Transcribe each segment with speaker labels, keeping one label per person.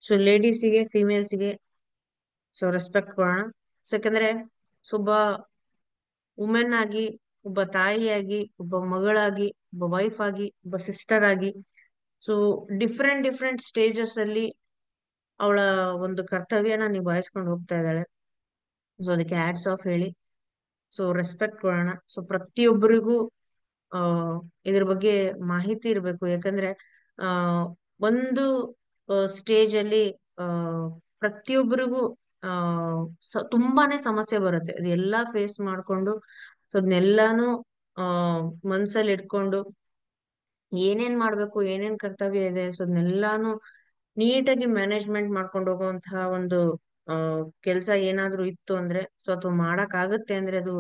Speaker 1: So ಲೇಡೀಸಿಗೆ ಫಿಮೇಲ್ಸ್ಗೆ so respect ಕೊಡೋಣ. So ಯಾಕಂದ್ರೆ ಒಬ್ಬ ವುಮೆನ್ ಆಗಿ, ಒಬ್ಬ ತಾಯಿಯಾಗಿ, ಒಬ್ಬ ಮಗಳಾಗಿ, ಒಬ್ಬ ವೈಫ್ ಆಗಿ, ಒಬ್ಬ ಸಿಸ್ಟರ್ ಆಗಿ, ಸೊ ಡಿಫ್ರೆಂಟ್ ಡಿಫ್ರೆಂಟ್ ಸ್ಟೇಜಸ್ ಅಲ್ಲಿ ಅವಳ ಒಂದು ಕರ್ತವ್ಯನ ನಿಭಾಯಿಸ್ಕೊಂಡು ಹೋಗ್ತಾ ಇದ್ದಾಳೆ. ಸೊ ಅದಕ್ಕೆ ಹ್ಯಾಟ್ಸ್ ಆಫ್ ಹೇಳಿ, ಸೊ ರೆಸ್ಪೆಕ್ಟ್ ಕೊಡೋಣ. ಸೊ ಪ್ರತಿಯೊಬ್ಬರಿಗೂ ಆ ಇದ್ರ ಬಗ್ಗೆ ಮಾಹಿತಿ ಇರ್ಬೇಕು. ಯಾಕಂದ್ರೆ ಆ ಒಂದು ಸ್ಟೇಜ್ ಅಲ್ಲಿ ಆ ಪ್ರತಿಯೊಬ್ಬರಿಗೂ ಆ ತುಂಬಾನೇ ಸಮಸ್ಯೆ ಬರುತ್ತೆ. ಅದೆಲ್ಲಾ ಫೇಸ್ ಮಾಡ್ಕೊಂಡು, ಸೊ ಅದನ್ನೆಲ್ಲಾನು ಆ ಮನ್ಸಲ್ಲಿ ಇಟ್ಕೊಂಡು ಏನೇನ್ ಮಾಡ್ಬೇಕು, ಏನೇನ್ ಕರ್ತವ್ಯ ಇದೆ, ಸೊ ಅದನ್ನೆಲ್ಲಾನು ನೀಟಾಗಿ ಮ್ಯಾನೇಜ್ಮೆಂಟ್ ಮಾಡ್ಕೊಂಡು ಹೋಗುವಂತಹ ಒಂದು ಕೆಲ್ಸ ಏನಾದ್ರೂ ಇತ್ತು ಅಂದ್ರೆ, ಸೊ ಅಥವಾ ಮಾಡಕ್ ಆಗುತ್ತೆ ಅಂದ್ರೆ ಅದು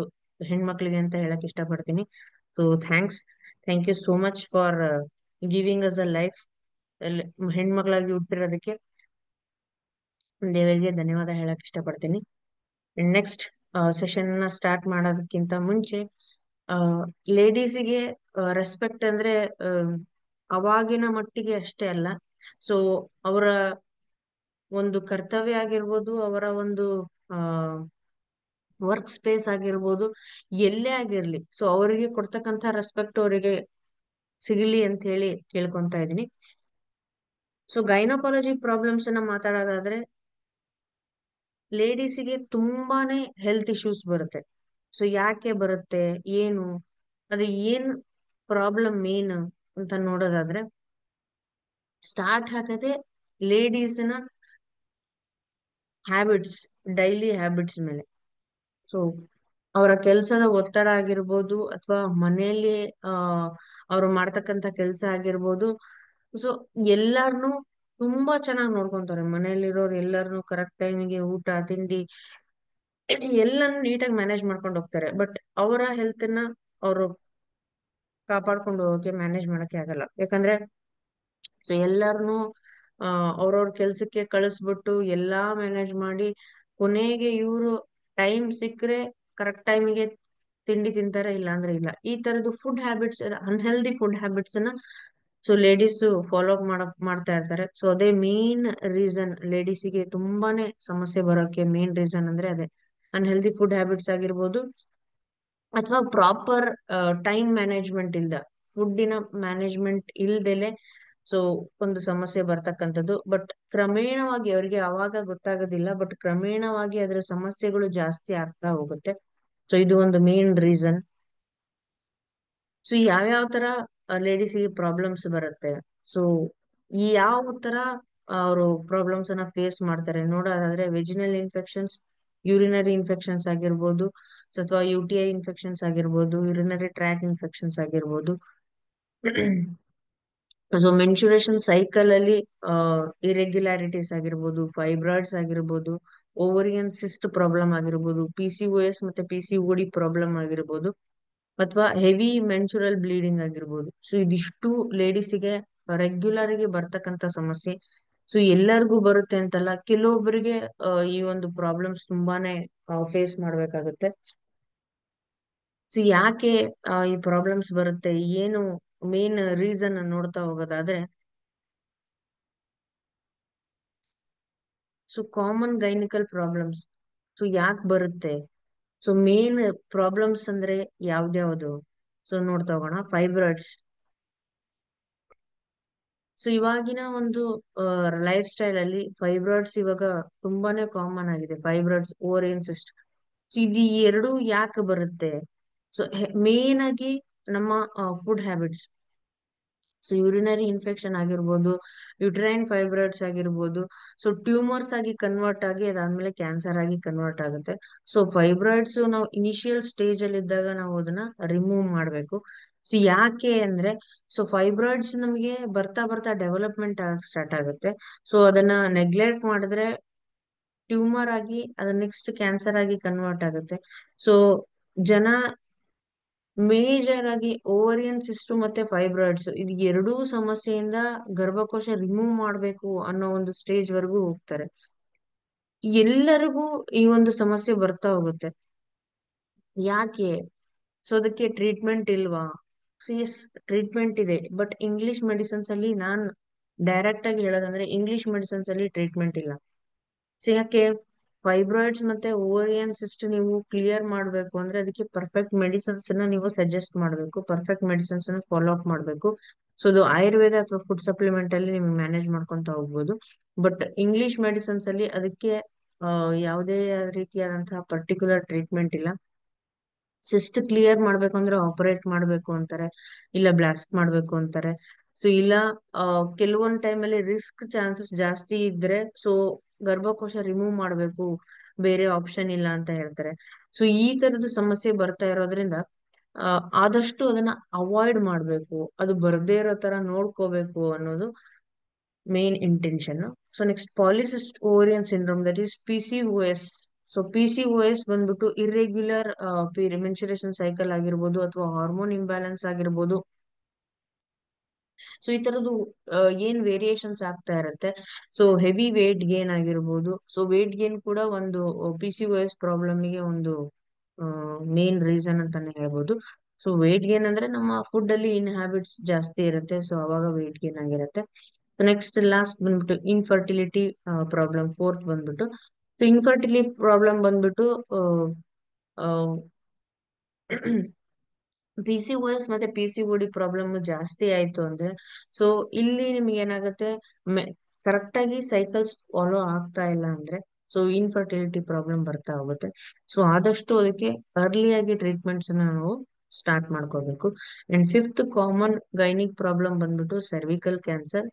Speaker 1: ಹೆಣ್ಮಕ್ಳಿಗೆ ಅಂತ ಹೇಳಕ್ ಇಷ್ಟಪಡ್ತೀನಿ. So thank you so much for giving us a life. ಹೆಣ್ಮಕ್ಳಾಗಿ ಹುಟ್ಟಿರೋದಕ್ಕೆ ದೇವರಿಗೆ ಧನ್ಯವಾದ ಹೇಳಕ್ ಇಷ್ಟಪಡ್ತೀನಿ. ನೆಕ್ಸ್ಟ್ ಸೆಷನ್ ನ ಸ್ಟಾರ್ಟ್ ಮಾಡೋದಕ್ಕಿಂತ ಮುಂಚೆ ಲೇಡೀಸಿಗೆ ರೆಸ್ಪೆಕ್ಟ್ ಅಂದ್ರೆ ಅವಾಗಿನ ಮಟ್ಟಿಗೆ ಅಷ್ಟೇ ಅಲ್ಲ. ಸೊ ಅವರ ಒಂದು ಕರ್ತವ್ಯ ಆಗಿರ್ಬೋದು, ಅವರ ಒಂದು ಆ ವರ್ಕ್ ಸ್ಪೇಸ್ ಆಗಿರ್ಬೋದು, ಎಲ್ಲೇ ಆಗಿರ್ಲಿ, ಸೊ ಅವರಿಗೆ ಕೊಡ್ತಕ್ಕಂಥ ರೆಸ್ಪೆಕ್ಟ್ ಅವರಿಗೆ ಸಿಗಲಿ ಅಂತ ಹೇಳಿ ಕೇಳ್ಕೊಂತಾ ಇದೀನಿ. ಸೊ ಗೈನಕಾಲಜಿ ಪ್ರಾಬ್ಲಮ್ಸ್ ಅನ್ನ ಮಾತಾಡೋದಾದ್ರೆ, ಲೇಡೀಸಿಗೆ ತುಂಬಾನೇ ಹೆಲ್ತ್ ಇಶ್ಯೂಸ್ ಬರುತ್ತೆ. ಸೊ ಯಾಕೆ ಬರುತ್ತೆ, ಏನು, ಅದು ಏನ್ ಪ್ರಾಬ್ಲಮ್ ಮೇನ್ ಅಂತ ನೋಡೋದಾದ್ರೆ, ಸ್ಟಾರ್ಟ್ ಆಗದೆ ಲೇಡೀಸ್ನ ಹ್ಯಾಬಿಟ್ಸ್, ಡೈಲಿ ಹ್ಯಾಬಿಟ್ಸ್ ಮೇಲೆ. ಸೊ ಅವರ ಕೆಲಸದ ಒತ್ತಡ ಆಗಿರ್ಬೋದು, ಅಥವಾ ಮನೆಯಲ್ಲಿ ಆ ಅವ್ರು ಮಾಡ್ತಕ್ಕಂಥ ಕೆಲಸ ಆಗಿರ್ಬೋದು, ಸೊ ಎಲ್ಲಾರ್ನು ತುಂಬಾ ಚೆನ್ನಾಗಿ ನೋಡ್ಕೊಂತಾರೆ. ಮನೆಯಲ್ಲಿರೋರು ಎಲ್ಲಾರ್ನು ಕರೆಕ್ಟ್ ಟೈಮಿಗೆ ಊಟ ತಿಂಡಿ ಎಲ್ಲಾನು ನೀಟಾಗಿ ಮ್ಯಾನೇಜ್ ಮಾಡ್ಕೊಂಡು ಹೋಗ್ತಾರೆ. ಬಟ್ ಅವರ ಹೆಲ್ತ್ ನ ಅವರು ಕಾಪಾಡ್ಕೊಂಡು ಹೋಗಕ್ಕೆ, ಮ್ಯಾನೇಜ್ ಮಾಡಕ್ಕೆ ಆಗಲ್ಲ. ಯಾಕಂದ್ರೆ ಸೊ ಎಲ್ಲಾರ್ನು ಅವ್ರವ್ರ ಕೆಲ್ಸಕ್ಕೆ ಕಳಿಸ್ಬಿಟ್ಟು ಎಲ್ಲಾ ಮ್ಯಾನೇಜ್ ಮಾಡಿ ಕೊನೆಗೆ ಇವರು ಟೈಮ್ ಸಿಕ್ಕರೆ ಕರೆಕ್ಟ್ ಟೈಮಿಗೆ ತಿಂಡಿ ತಿಂತಾರೆ, ಇಲ್ಲ ಅಂದ್ರೆ ಇಲ್ಲ. ಈ ತರದ್ದು food habits, unhealthy food habits ಅನ್ನ ಸೊ ಲೇಡೀಸ್ ಫಾಲೋ ಅಪ್ ಮಾಡ್ತಾ ಇರ್ತಾರೆ. ಸೊ ಅದೇ ಮೇನ್ ರೀಸನ್ ಲೇಡೀಸಿಗೆ ತುಂಬಾನೇ ಸಮಸ್ಯೆ ಬರೋಕೆ ಮೇನ್ ರೀಸನ್ ಅಂದ್ರೆ ಅದೇ ಅನ್ಹೆಲ್ದಿ ಫುಡ್ ಹ್ಯಾಬಿಟ್ಸ್ ಆಗಿರ್ಬೋದು, ಅಥವಾ ಪ್ರಾಪರ್ ಟೈಮ್ ಮ್ಯಾನೇಜ್ಮೆಂಟ್ ಇಲ್ದ, ಫುಡ್ಡಿನ ಮ್ಯಾನೇಜ್ಮೆಂಟ್ ಇಲ್ದೆಲೆ ಸೊ ಒಂದು ಸಮಸ್ಯೆ ಬರ್ತಕ್ಕಂಥದ್ದು. ಬಟ್ ಕ್ರಮೇಣವಾಗಿ ಅವರಿಗೆ ಅವಾಗ ಗೊತ್ತಾಗೋದಿಲ್ಲ, ಬಟ್ ಕ್ರಮೇಣವಾಗಿ ಅದರ ಸಮಸ್ಯೆಗಳು ಜಾಸ್ತಿ ಆಗ್ತಾ ಹೋಗುತ್ತೆ. ಸೊ ಇದು ಒಂದು ಮೇನ್ ರೀಸನ್. ಸೊ ಯಾವ್ಯಾವ ತರ ಲೇಡೀಸಿಗೆ ಪ್ರಾಬ್ಲಮ್ಸ್ ಬರುತ್ತೆ, ಸೊ ಈ ಯಾವ ತರ ಅವರು ಪ್ರಾಬ್ಲಮ್ಸ್ ಅನ್ನ ಫೇಸ್ ಮಾಡ್ತಾರೆ ನೋಡೋದಾದ್ರೆ, ವೆಜಿನಲ್ ಇನ್ಫೆಕ್ಷನ್ಸ್, ಯೂರಿನರಿ ಇನ್ಫೆಕ್ಷನ್ಸ್ ಆಗಿರ್ಬೋದು, ಅಥವಾ UTI ಇನ್ಫೆಕ್ಷನ್ಸ್ ಆಗಿರ್ಬೋದು, ಯೂರಿನರಿ ಟ್ರ್ಯಾಕ್ ಇನ್ಫೆಕ್ಷನ್ಸ್ ಆಗಿರ್ಬೋದು. ಸೊ ಮೆನ್ಸುರೇಷನ್ ಸೈಕಲ್ ಅಲ್ಲಿ ಇರೆಗ್ಯುಲಾರಿಟೀಸ್ ಆಗಿರ್ಬೋದು, ಫೈಬ್ರಾಯ್ಡ್ಸ್ ಆಗಿರ್ಬೋದು, ಓವರಿಯನ್ ಸಿಸ್ಟ್ ಪ್ರಾಬ್ಲಮ್ ಆಗಿರ್ಬೋದು, PCOS ಮತ್ತೆ PCOD ಪ್ರಾಬ್ಲಮ್ ಆಗಿರ್ಬೋದು, ಅಥವಾ ಹೆವಿ ಮೆನ್ಸುರಲ್ ಬ್ಲೀಡಿಂಗ್ ಆಗಿರ್ಬೋದು. ಸೊ ಇದಿಷ್ಟು ಲೇಡೀಸಿಗೆ ರೆಗ್ಯುಲರ್ ಗೆ ಬರ್ತಕ್ಕಂಥ ಸಮಸ್ಯೆ. ಸೊ ಎಲ್ಲರಿಗೂ ಬರುತ್ತೆ ಅಂತಲ್ಲ, ಕೆಲವೊಬ್ಬರಿಗೆ ಈ ಒಂದು ಪ್ರಾಬ್ಲಮ್ಸ್ ತುಂಬಾನೇ ಫೇಸ್ ಮಾಡ್ಬೇಕಾಗುತ್ತೆ. ಸೊ ಯಾಕೆ ಈ ಪ್ರಾಬ್ಲಮ್ಸ್ ಬರುತ್ತೆ, ಏನು ಮೇನ್ ರೀಸನ್ ನೋಡ್ತಾ ಹೋಗೋದಾದ್ರೆ, ಸೊ ಕಾಮನ್ ಗೈನಿಕಲ್ ಪ್ರಾಬ್ಲಮ್ಸ್. ಸೊ ಯಾಕೆ ಬರುತ್ತೆ, ಸೊ ಮೇನ್ ಪ್ರಾಬ್ಲಮ್ಸ್ ಅಂದ್ರೆ ಯಾವ್ದ್ಯಾವ್ದು, ಸೊ ನೋಡ್ತಾ ಹೋಗೋಣ. ಫೈಬ್ರಾಯ್ಡ್ಸ್. ಸೊ ಇವಾಗಿನ ಒಂದು ಲೈಫ್ ಸ್ಟೈಲ್ ಅಲ್ಲಿ ಫೈಬ್ರಾಯ್ಡ್ಸ್ ಇವಾಗ ತುಂಬಾನೇ ಕಾಮನ್ ಆಗಿದೆ. Fibroids, ovarian cyst. ಸೊ ಇದು ಎರಡು ಯಾಕೆ ಬರುತ್ತೆ, ಸೊ ಮೇನ್ ಆಗಿ ನಮ್ಮ food habits. So urinary infection ಆಗಿರ್ಬೋದು, ಯುಟ್ರೈನ್ ಫೈಬ್ರಾಯ್ಡ್ಸ್ ಆಗಿರ್ಬೋದು, ಸೊ ಟ್ಯೂಮರ್ಸ್ ಆಗಿ ಕನ್ವರ್ಟ್ ಆಗಿ ಅದಾದ್ಮೇಲೆ ಕ್ಯಾನ್ಸರ್ ಆಗಿ ಕನ್ವರ್ಟ್ ಆಗುತ್ತೆ. ಸೊ ಫೈಬ್ರಾಯ್ಡ್ಸ್ ನಾವು ಇನಿಷಿಯಲ್ ಸ್ಟೇಜ್ ಅಲ್ಲಿ ಇದ್ದಾಗ ನಾವು ಅದನ್ನ ರಿಮೂವ್ ಮಾಡ್ಬೇಕು. ಸೊ ಯಾಕೆ ಅಂದ್ರೆ, ಸೊ ಫೈಬ್ರಾಯ್ಡ್ಸ್ ನಮಗೆ ಬರ್ತಾ ಬರ್ತಾ ಡೆವಲಪ್ಮೆಂಟ್ ಆಗಿ ಸ್ಟಾರ್ಟ್ ಆಗುತ್ತೆ. ಸೊ ಅದನ್ನ ನೆಗ್ಲೆಕ್ಟ್ ಮಾಡಿದ್ರೆ ಟ್ಯೂಮರ್ ಆಗಿ ಅದ ನೆಕ್ಸ್ಟ್ ಕ್ಯಾನ್ಸರ್ ಆಗಿ ಕನ್ವರ್ಟ್ ಆಗುತ್ತೆ. ಸೊ ಜನ ಮೇಜರ್ ಆಗಿ ಓವರಿಯನ್ ಸಿಸ್ಟಮ್ ಮತ್ತೆ ಫೈಬ್ರಾಯ್ಡ್ಸ್ ಇದು ಎರಡೂ ಸಮಸ್ಯೆಯಿಂದ ಗರ್ಭಕೋಶ ರಿಮೂವ್ ಮಾಡ್ಬೇಕು ಅನ್ನೋ ಒಂದು ಸ್ಟೇಜ್ ವರೆಗೂ ಹೋಗ್ತಾರೆ. ಎಲ್ಲರಿಗೂ ಈ ಒಂದು ಸಮಸ್ಯೆ ಬರ್ತಾ ಹೋಗುತ್ತೆ. ಯಾಕೆ, ಸೊ ಅದಕ್ಕೆ ಟ್ರೀಟ್ಮೆಂಟ್ ಇಲ್ವಾ? ಸೊ ಎಸ್, ಟ್ರೀಟ್ಮೆಂಟ್ ಇದೆ, ಬಟ್ ಇಂಗ್ಲಿಷ್ ಮೆಡಿಸಿನ್ಸ್ ಅಲ್ಲಿ ನಾನ್ ಡೈರೆಕ್ಟ್ ಆಗಿ ಹೇಳೋದಂದ್ರೆ ಇಂಗ್ಲಿಷ್ ಮೆಡಿಸಿನ್ಸ್ ಅಲ್ಲಿ ಟ್ರೀಟ್ಮೆಂಟ್ ಇಲ್ಲ. ಸೊ ಯಾಕೆ? ಫೈಬ್ರಾಯ್ಡ್ಸ್ ಮತ್ತೆ ಓವರಿಯನ್ ಸಿಸ್ಟ್ ನೀವು ಕ್ಲಿಯರ್ ಮಾಡ್ಬೇಕು ಅಂದ್ರೆ ಅದಕ್ಕೆ ಪರ್ಫೆಕ್ಟ್ ಮೆಡಿಸಿನ್ಸ್ ನ ನೀವು ಸಜೆಸ್ಟ್ ಮಾಡ್ಬೇಕು, ಪರ್ಫೆಕ್ಟ್ ಮೆಡಿಸಿನ್ಸ್ ನ ಫಾಲೋ ಅಪ್ ಮಾಡ್ಬೇಕು. ಸೊ ಅದು ಆಯುರ್ವೇದ ಅಥವಾ ಫುಡ್ ಸಪ್ಲಿಮೆಂಟ್ ಅಲ್ಲಿ ನೀವು ಮ್ಯಾನೇಜ್ ಮಾಡ್ಕೊಂತ ಹೋಗ್ಬೋದು. ಬಟ್ ಇಂಗ್ಲಿಷ್ ಮೆಡಿಸಿನ್ಸ್ ಅಲ್ಲಿ ಅದಕ್ಕೆ ಯಾವುದೇ ರೀತಿಯಾದಂತಹ ಪರ್ಟಿಕ್ಯುಲರ್ ಟ್ರೀಟ್ಮೆಂಟ್ ಇಲ್ಲ. ಸಿಸ್ಟ್ ಕ್ಲಿಯರ್ ಮಾಡ್ಬೇಕು ಅಂದ್ರೆ ಆಪರೇಟ್ ಮಾಡ್ಬೇಕು ಅಂತಾರೆ, ಇಲ್ಲ ಬ್ಲಾಸ್ಟ್ ಮಾಡ್ಬೇಕು ಅಂತಾರೆ. ಸೊ ಇಲ್ಲ ಕೆಲವೊಂದ್ ಟೈಮ್ ಅಲ್ಲಿ ರಿಸ್ಕ್ ಚಾನ್ಸಸ್ ಜಾಸ್ತಿ ಇದ್ರೆ ಸೊ ಗರ್ಭಕೋಶ ರಿಮೂವ್ ಮಾಡ್ಬೇಕು, ಬೇರೆ ಆಪ್ಷನ್ ಇಲ್ಲ ಅಂತ ಹೇಳ್ತಾರೆ. ಸೊ ಈ ತರದ ಸಮಸ್ಯೆ ಬರ್ತಾ ಇರೋದ್ರಿಂದ ಆದಷ್ಟು ಅದನ್ನ ಅವಾಯ್ಡ್ ಮಾಡ್ಬೇಕು, ಅದು ಬರ್ದೇ ಇರೋ ತರ ನೋಡ್ಕೋಬೇಕು ಅನ್ನೋದು main intention. So next ಪಾಲಿಸಿಸ್ಟ್ ovarian syndrome, that is PCOS. So PCOS ಬಂದ್ಬಿಟ್ಟು ಇರ್ರೆಗ್ಯುಲರ್ ಮೆನ್ಸುರೇಷನ್ ಸೈಕಲ್ ಆಗಿರ್ಬೋದು ಅಥವಾ ಹಾರ್ಮೋನ್ ಇಂಬ್ಯಾಲೆನ್ಸ್ ಆಗಿರ್ಬೋದು. ಸೊ ಈ ತರದ್ದು ಏನ್ ವೇರಿಯೇಷನ್ಸ್ ಆಗ್ತಾ ಇರತ್ತೆ. ಸೊ ಹೆವಿ ವೇಟ್ ಗೇನ್ ಆಗಿರ್ಬೋದು. ಸೊ ವೇಟ್ ಗೇನ್ ಕೂಡ ಒಂದು PCOS ಪ್ರಾಬ್ಲಮ್ಗೆ ಒಂದು ಮೇನ್ ರೀಸನ್ ಅಂತಾನೆ ಹೇಳ್ಬೋದು. ಸೊ ವೇಟ್ ಗೇನ್ ಅಂದ್ರೆ ನಮ್ಮ ಫುಡ್ ಅಲ್ಲಿ ಇನ್ ಹ್ಯಾಬಿಟ್ಸ್ ಜಾಸ್ತಿ ಇರುತ್ತೆ, ಸೊ ಅವಾಗ ವೇಟ್ ಗೇನ್ ಆಗಿರುತ್ತೆ. ನೆಕ್ಸ್ಟ್ ಲಾಸ್ಟ್ ಬಂದ್ಬಿಟ್ಟು ಇನ್ಫರ್ಟಿಲಿಟಿ ಪ್ರಾಬ್ಲಮ್, ಫೋರ್ತ್ ಬಂದ್ಬಿಟ್ಟು. ಸೊ ಇನ್ಫರ್ಟಿಲಿಟಿ ಪ್ರಾಬ್ಲಮ್ ಬಂದ್ಬಿಟ್ಟು PCOS ಮತ್ತೆ PCOD ಪ್ರಾಬ್ಲಮ್ ಜಾಸ್ತಿ ಆಯ್ತು ಅಂದ್ರೆ ಸೊ ಇಲ್ಲಿ ನಿಮ್ಗೆ ಏನಾಗುತ್ತೆ, ಕರೆಕ್ಟ್ ಆಗಿ ಸೈಕಲ್ಸ್ ಫಾಲೋ ಆಗ್ತಾ ಇಲ್ಲ ಅಂದ್ರೆ ಸೊ ಇನ್ಫರ್ಟಿಲಿಟಿ ಪ್ರಾಬ್ಲಮ್ ಬರ್ತಾ ಹೋಗುತ್ತೆ. ಸೊ ಆದಷ್ಟು ಅದಕ್ಕೆ ಅರ್ಲಿಯಾಗಿ ಟ್ರೀಟ್ಮೆಂಟ್ಸ್ ನಾವು ಸ್ಟಾರ್ಟ್ ಮಾಡ್ಕೋಬೇಕು. And fifth common gynaec problem ಬಂದ್ಬಿಟ್ಟು ಸರ್ವಿಕಲ್ ಕ್ಯಾನ್ಸರ್.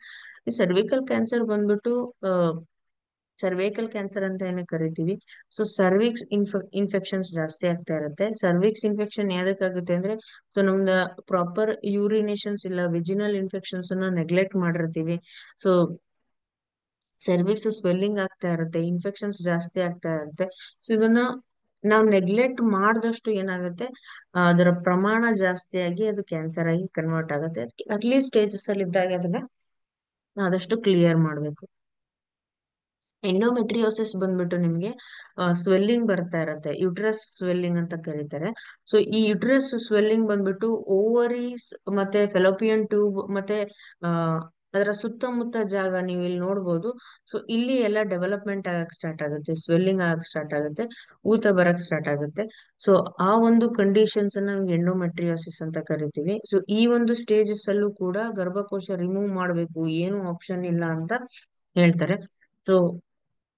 Speaker 1: ಈ ಸರ್ವಿಕಲ್ ಕ್ಯಾನ್ಸರ್ ಬಂದ್ಬಿಟ್ಟು ಸರ್ವೈಕಲ್ ಕ್ಯಾನ್ಸರ್ ಅಂತ ಏನೇ ಕರಿತೀವಿ. ಸೊ ಸರ್ವಿಕ್ಸ್ ಇನ್ಫೆಕ್ಷನ್ಸ್ ಜಾಸ್ತಿ ಆಗ್ತಾ ಇರುತ್ತೆ. ಸರ್ವಿಕ್ಸ್ ಇನ್ಫೆಕ್ಷನ್ ಯಾವ್ದಕ್ಕಾಗುತ್ತೆ ಅಂದ್ರೆ ಸೊ ನಮ್ದ ಪ್ರಾಪರ್ ಯೂರಿನೇಷನ್ಸ್ ಇಲ್ಲ, ವಿಜಿನಲ್ ಇನ್ಫೆಕ್ಷನ್ಸ್ ಅನ್ನ ನೆಗ್ಲೆಕ್ಟ್ ಮಾಡಿರ್ತೀವಿ. ಸೊ ಸರ್ವಿಕ್ಸ್ ಸ್ವೆಲ್ಲಿಂಗ್ ಆಗ್ತಾ ಇರುತ್ತೆ, ಇನ್ಫೆಕ್ಷನ್ಸ್ ಜಾಸ್ತಿ ಆಗ್ತಾ ಇರುತ್ತೆ. ಸೊ ಇದನ್ನ ನಾವು ನೆಗ್ಲೆಕ್ಟ್ ಮಾಡಿದಷ್ಟು ಏನಾಗುತ್ತೆ, ಅದರ ಪ್ರಮಾಣ ಜಾಸ್ತಿ ಆಗಿ ಅದು ಕ್ಯಾನ್ಸರ್ ಆಗಿ ಕನ್ವರ್ಟ್ ಆಗುತ್ತೆ. ಅದಕ್ಕೆ ಅರ್ಲಿ ಸ್ಟೇಜಸ್ ಅಲ್ಲಿ ಇದ್ದಾಗ ಅದನ್ನ ಆದಷ್ಟು ಕ್ಲಿಯರ್ ಮಾಡ್ಬೇಕು. ಎಂಡೋಮೆಟ್ರಿಯೋಸಿಸ್ ಬಂದ್ಬಿಟ್ಟು ನಿಮ್ಗೆ ಸ್ವೆಲ್ಲಿಂಗ್ ಬರ್ತಾ ಇರತ್ತೆ, ಯುಟ್ರಸ್ ಸ್ವೆಲ್ಲಿಂಗ್ ಅಂತ ಕರೀತಾರೆ. ಸೊ ಈ ಯುಟ್ರಸ್ ಸ್ವೆಲ್ಲಿಂಗ್ ಬಂದ್ಬಿಟ್ಟು ಓವರೀಸ್ ಮತ್ತೆ ಫೆಲೋಪಿಯನ್ ಟ್ಯೂಬ್ ಮತ್ತೆ ಆ ಅದರ ಸುತ್ತಮುತ್ತ ಜಾಗ ನೀವು ಇಲ್ಲಿ ನೋಡ್ಬೋದು. ಸೊ ಇಲ್ಲಿ ಎಲ್ಲ ಡೆವಲಪ್ಮೆಂಟ್ ಆಗಕ್ ಸ್ಟಾರ್ಟ್ ಆಗುತ್ತೆ, ಸ್ವೆಲ್ಲಿಂಗ್ ಆಗಕ್ ಸ್ಟಾರ್ಟ್ ಆಗುತ್ತೆ, ಊತ ಬರಕ್ ಸ್ಟಾರ್ಟ್ ಆಗುತ್ತೆ. ಸೊ ಆ ಒಂದು ಕಂಡೀಷನ್ಸ್ ಅನ್ನ ನಾವು ಎಂಡೋಮೆಟ್ರಿಯೋಸಿಸ್ ಅಂತ ಕರಿತೀವಿ. ಸೊ ಈ ಒಂದು ಸ್ಟೇಜಸ್ ಅಲ್ಲೂ ಕೂಡ ಗರ್ಭಕೋಶ ರಿಮೂವ್ ಮಾಡ್ಬೇಕು, ಏನು ಆಪ್ಷನ್ ಇಲ್ಲ ಅಂತ ಹೇಳ್ತಾರೆ. ಸೊ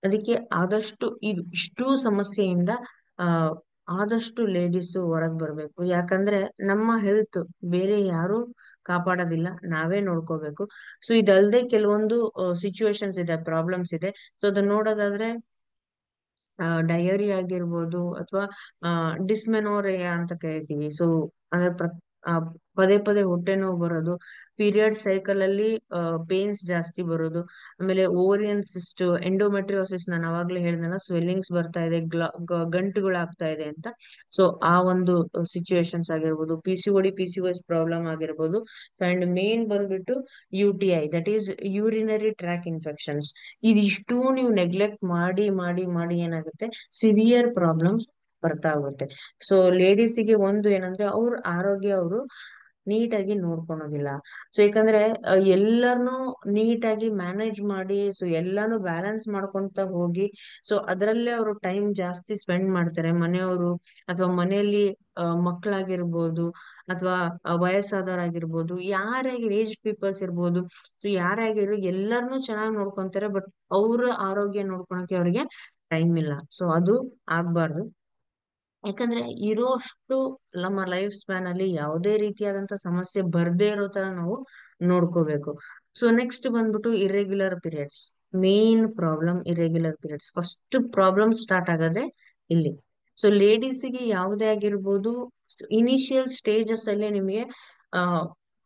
Speaker 1: ಅದಕ್ಕೆ ಆದಷ್ಟು ಇಷ್ಟು ಸಮಸ್ಯೆಯಿಂದ ಆ ಆದಷ್ಟು ಲೇಡೀಸ್ ಹೊರಗ್ ಬರ್ಬೇಕು. ಯಾಕಂದ್ರೆ ನಮ್ಮ ಹೆಲ್ತ್ ಬೇರೆ ಯಾರು ಕಾಪಾಡೋದಿಲ್ಲ, ನಾವೇ ನೋಡ್ಕೋಬೇಕು. ಸೊ ಇದಲ್ದೆ ಕೆಲವೊಂದು ಸಿಚುವೇಶನ್ಸ್ ಇದೆ, ಪ್ರಾಬ್ಲಮ್ಸ್ ಇದೆ. ಸೊ ಅದನ್ನ ನೋಡೋದಾದ್ರೆ ಡಯರಿ ಆಗಿರ್ಬೋದು ಅಥವಾ ಡಿಸ್ಮೆನೋರಿಯಾ ಅಂತ ಕರಿತೀವಿ. ಸೊ ಅಂದ್ರೆ ಆ, ಪದೇ ಪದೇ ಹೊಟ್ಟೆ ನೋವು ಬರೋದು, ಪೀರಿಯಡ್ ಸೈಕಲ್ ಅಲ್ಲಿ ಪೇನ್ಸ್ ಜಾಸ್ತಿ ಬರೋದು, ಆಮೇಲೆ ಓವರಿಯನ್ ಸಿಸ್ಟ್, ಎಂಡೋಮೆಟ್ರಿಯೋಸಿಸ್ ನಾನು ಅವಾಗ್ಲೇ ಹೇಳ್ದಲ್ಲ ಸ್ವೆಲ್ಲಿಂಗ್ಸ್ ಬರ್ತಾ ಇದೆ, ಗಂಟುಗಳಾಗ್ತಾ ಇದೆ ಅಂತ. ಸೊ ಆ ಒಂದು ಸಿಚುವೇಶನ್ಸ್ ಆಗಿರ್ಬೋದು, PCOS ಪ್ರಾಬ್ಲಮ್ ಆಗಿರ್ಬೋದು. ಅಂಡ್ ಮೇನ್ ಬಂದ್ಬಿಟ್ಟು UTI, that is urinary track infections. ಇದಿಷ್ಟು ನೀವು ನೆಗ್ಲೆಕ್ಟ್ ಮಾಡಿ ಮಾಡಿ ಮಾಡಿ ಏನಾಗುತ್ತೆ, ಸಿವಿಯರ್ ಪ್ರಾಬ್ಲಮ್ಸ್ ಬರ್ತಾ ಹೋಗುತ್ತೆ. ಸೊ ಲೇಡೀಸಿಗೆ ಒಂದು ಏನಂದ್ರೆ ಅವ್ರ ಆರೋಗ್ಯ ಅವರು ನೀಟಾಗಿ ನೋಡ್ಕೊಳೋದಿಲ್ಲ. ಸೊ ಯಾಕಂದ್ರೆ ಎಲ್ಲಾನು ನೀಟಾಗಿ ಮ್ಯಾನೇಜ್ ಮಾಡಿ ಸೊ ಎಲ್ಲಾನು ಬ್ಯಾಲೆನ್ಸ್ ಮಾಡ್ಕೊಂತ ಹೋಗಿ ಸೊ ಅದರಲ್ಲೇ ಅವರು ಟೈಮ್ ಜಾಸ್ತಿ ಸ್ಪೆಂಡ್ ಮಾಡ್ತಾರೆ. ಮನೆಯವರು ಅಥವಾ ಮನೆಯಲ್ಲಿ ಮಕ್ಕಳಾಗಿರ್ಬೋದು ಅಥವಾ ವಯಸ್ಸಾದವರಾಗಿರ್ಬೋದು, ಯಾರೇ ಏಜ್ ಪೀಪಲ್ಸ್ ಇರ್ಬೋದು, ಸೊ ಯಾರೇ ಆಗಿರ್ಲಿ ಎಲ್ಲರನ್ನೂ ಚೆನ್ನಾಗಿ ನೋಡ್ಕೊಂತಾರೆ. ಬಟ್ ಅವ್ರ ಆರೋಗ್ಯ ನೋಡ್ಕೊಳಕ್ಕೆ ಅವ್ರಿಗೆ ಟೈಮ್ ಇಲ್ಲ. ಸೊ ಅದು ಆಗ್ಬಾರ್ದು. ಯಾಕಂದ್ರೆ ಇರೋಷ್ಟು ನಮ್ಮ ಲೈಫ್ ಸ್ಪ್ಯಾನ್ ಅಲ್ಲಿ ಯಾವುದೇ ರೀತಿಯಾದಂತ ಸಮಸ್ಯೆ ಬರ್ದೇ ಇರೋ ತರ ನಾವು ನೋಡ್ಕೋಬೇಕು. ಸೊ ನೆಕ್ಸ್ಟ್ ಬಂದ್ಬಿಟ್ಟು irregular periods, main problem irregular periods. First problem start ಆಗೋದೇ ಇಲ್ಲಿ. ಸೊ ಲೇಡೀಸಿಗೆ ಯಾವುದೇ ಆಗಿರ್ಬೋದು, ಇನಿಷಿಯಲ್ ಸ್ಟೇಜಸ್ ಅಲ್ಲೇ ನಿಮಗೆ ಆ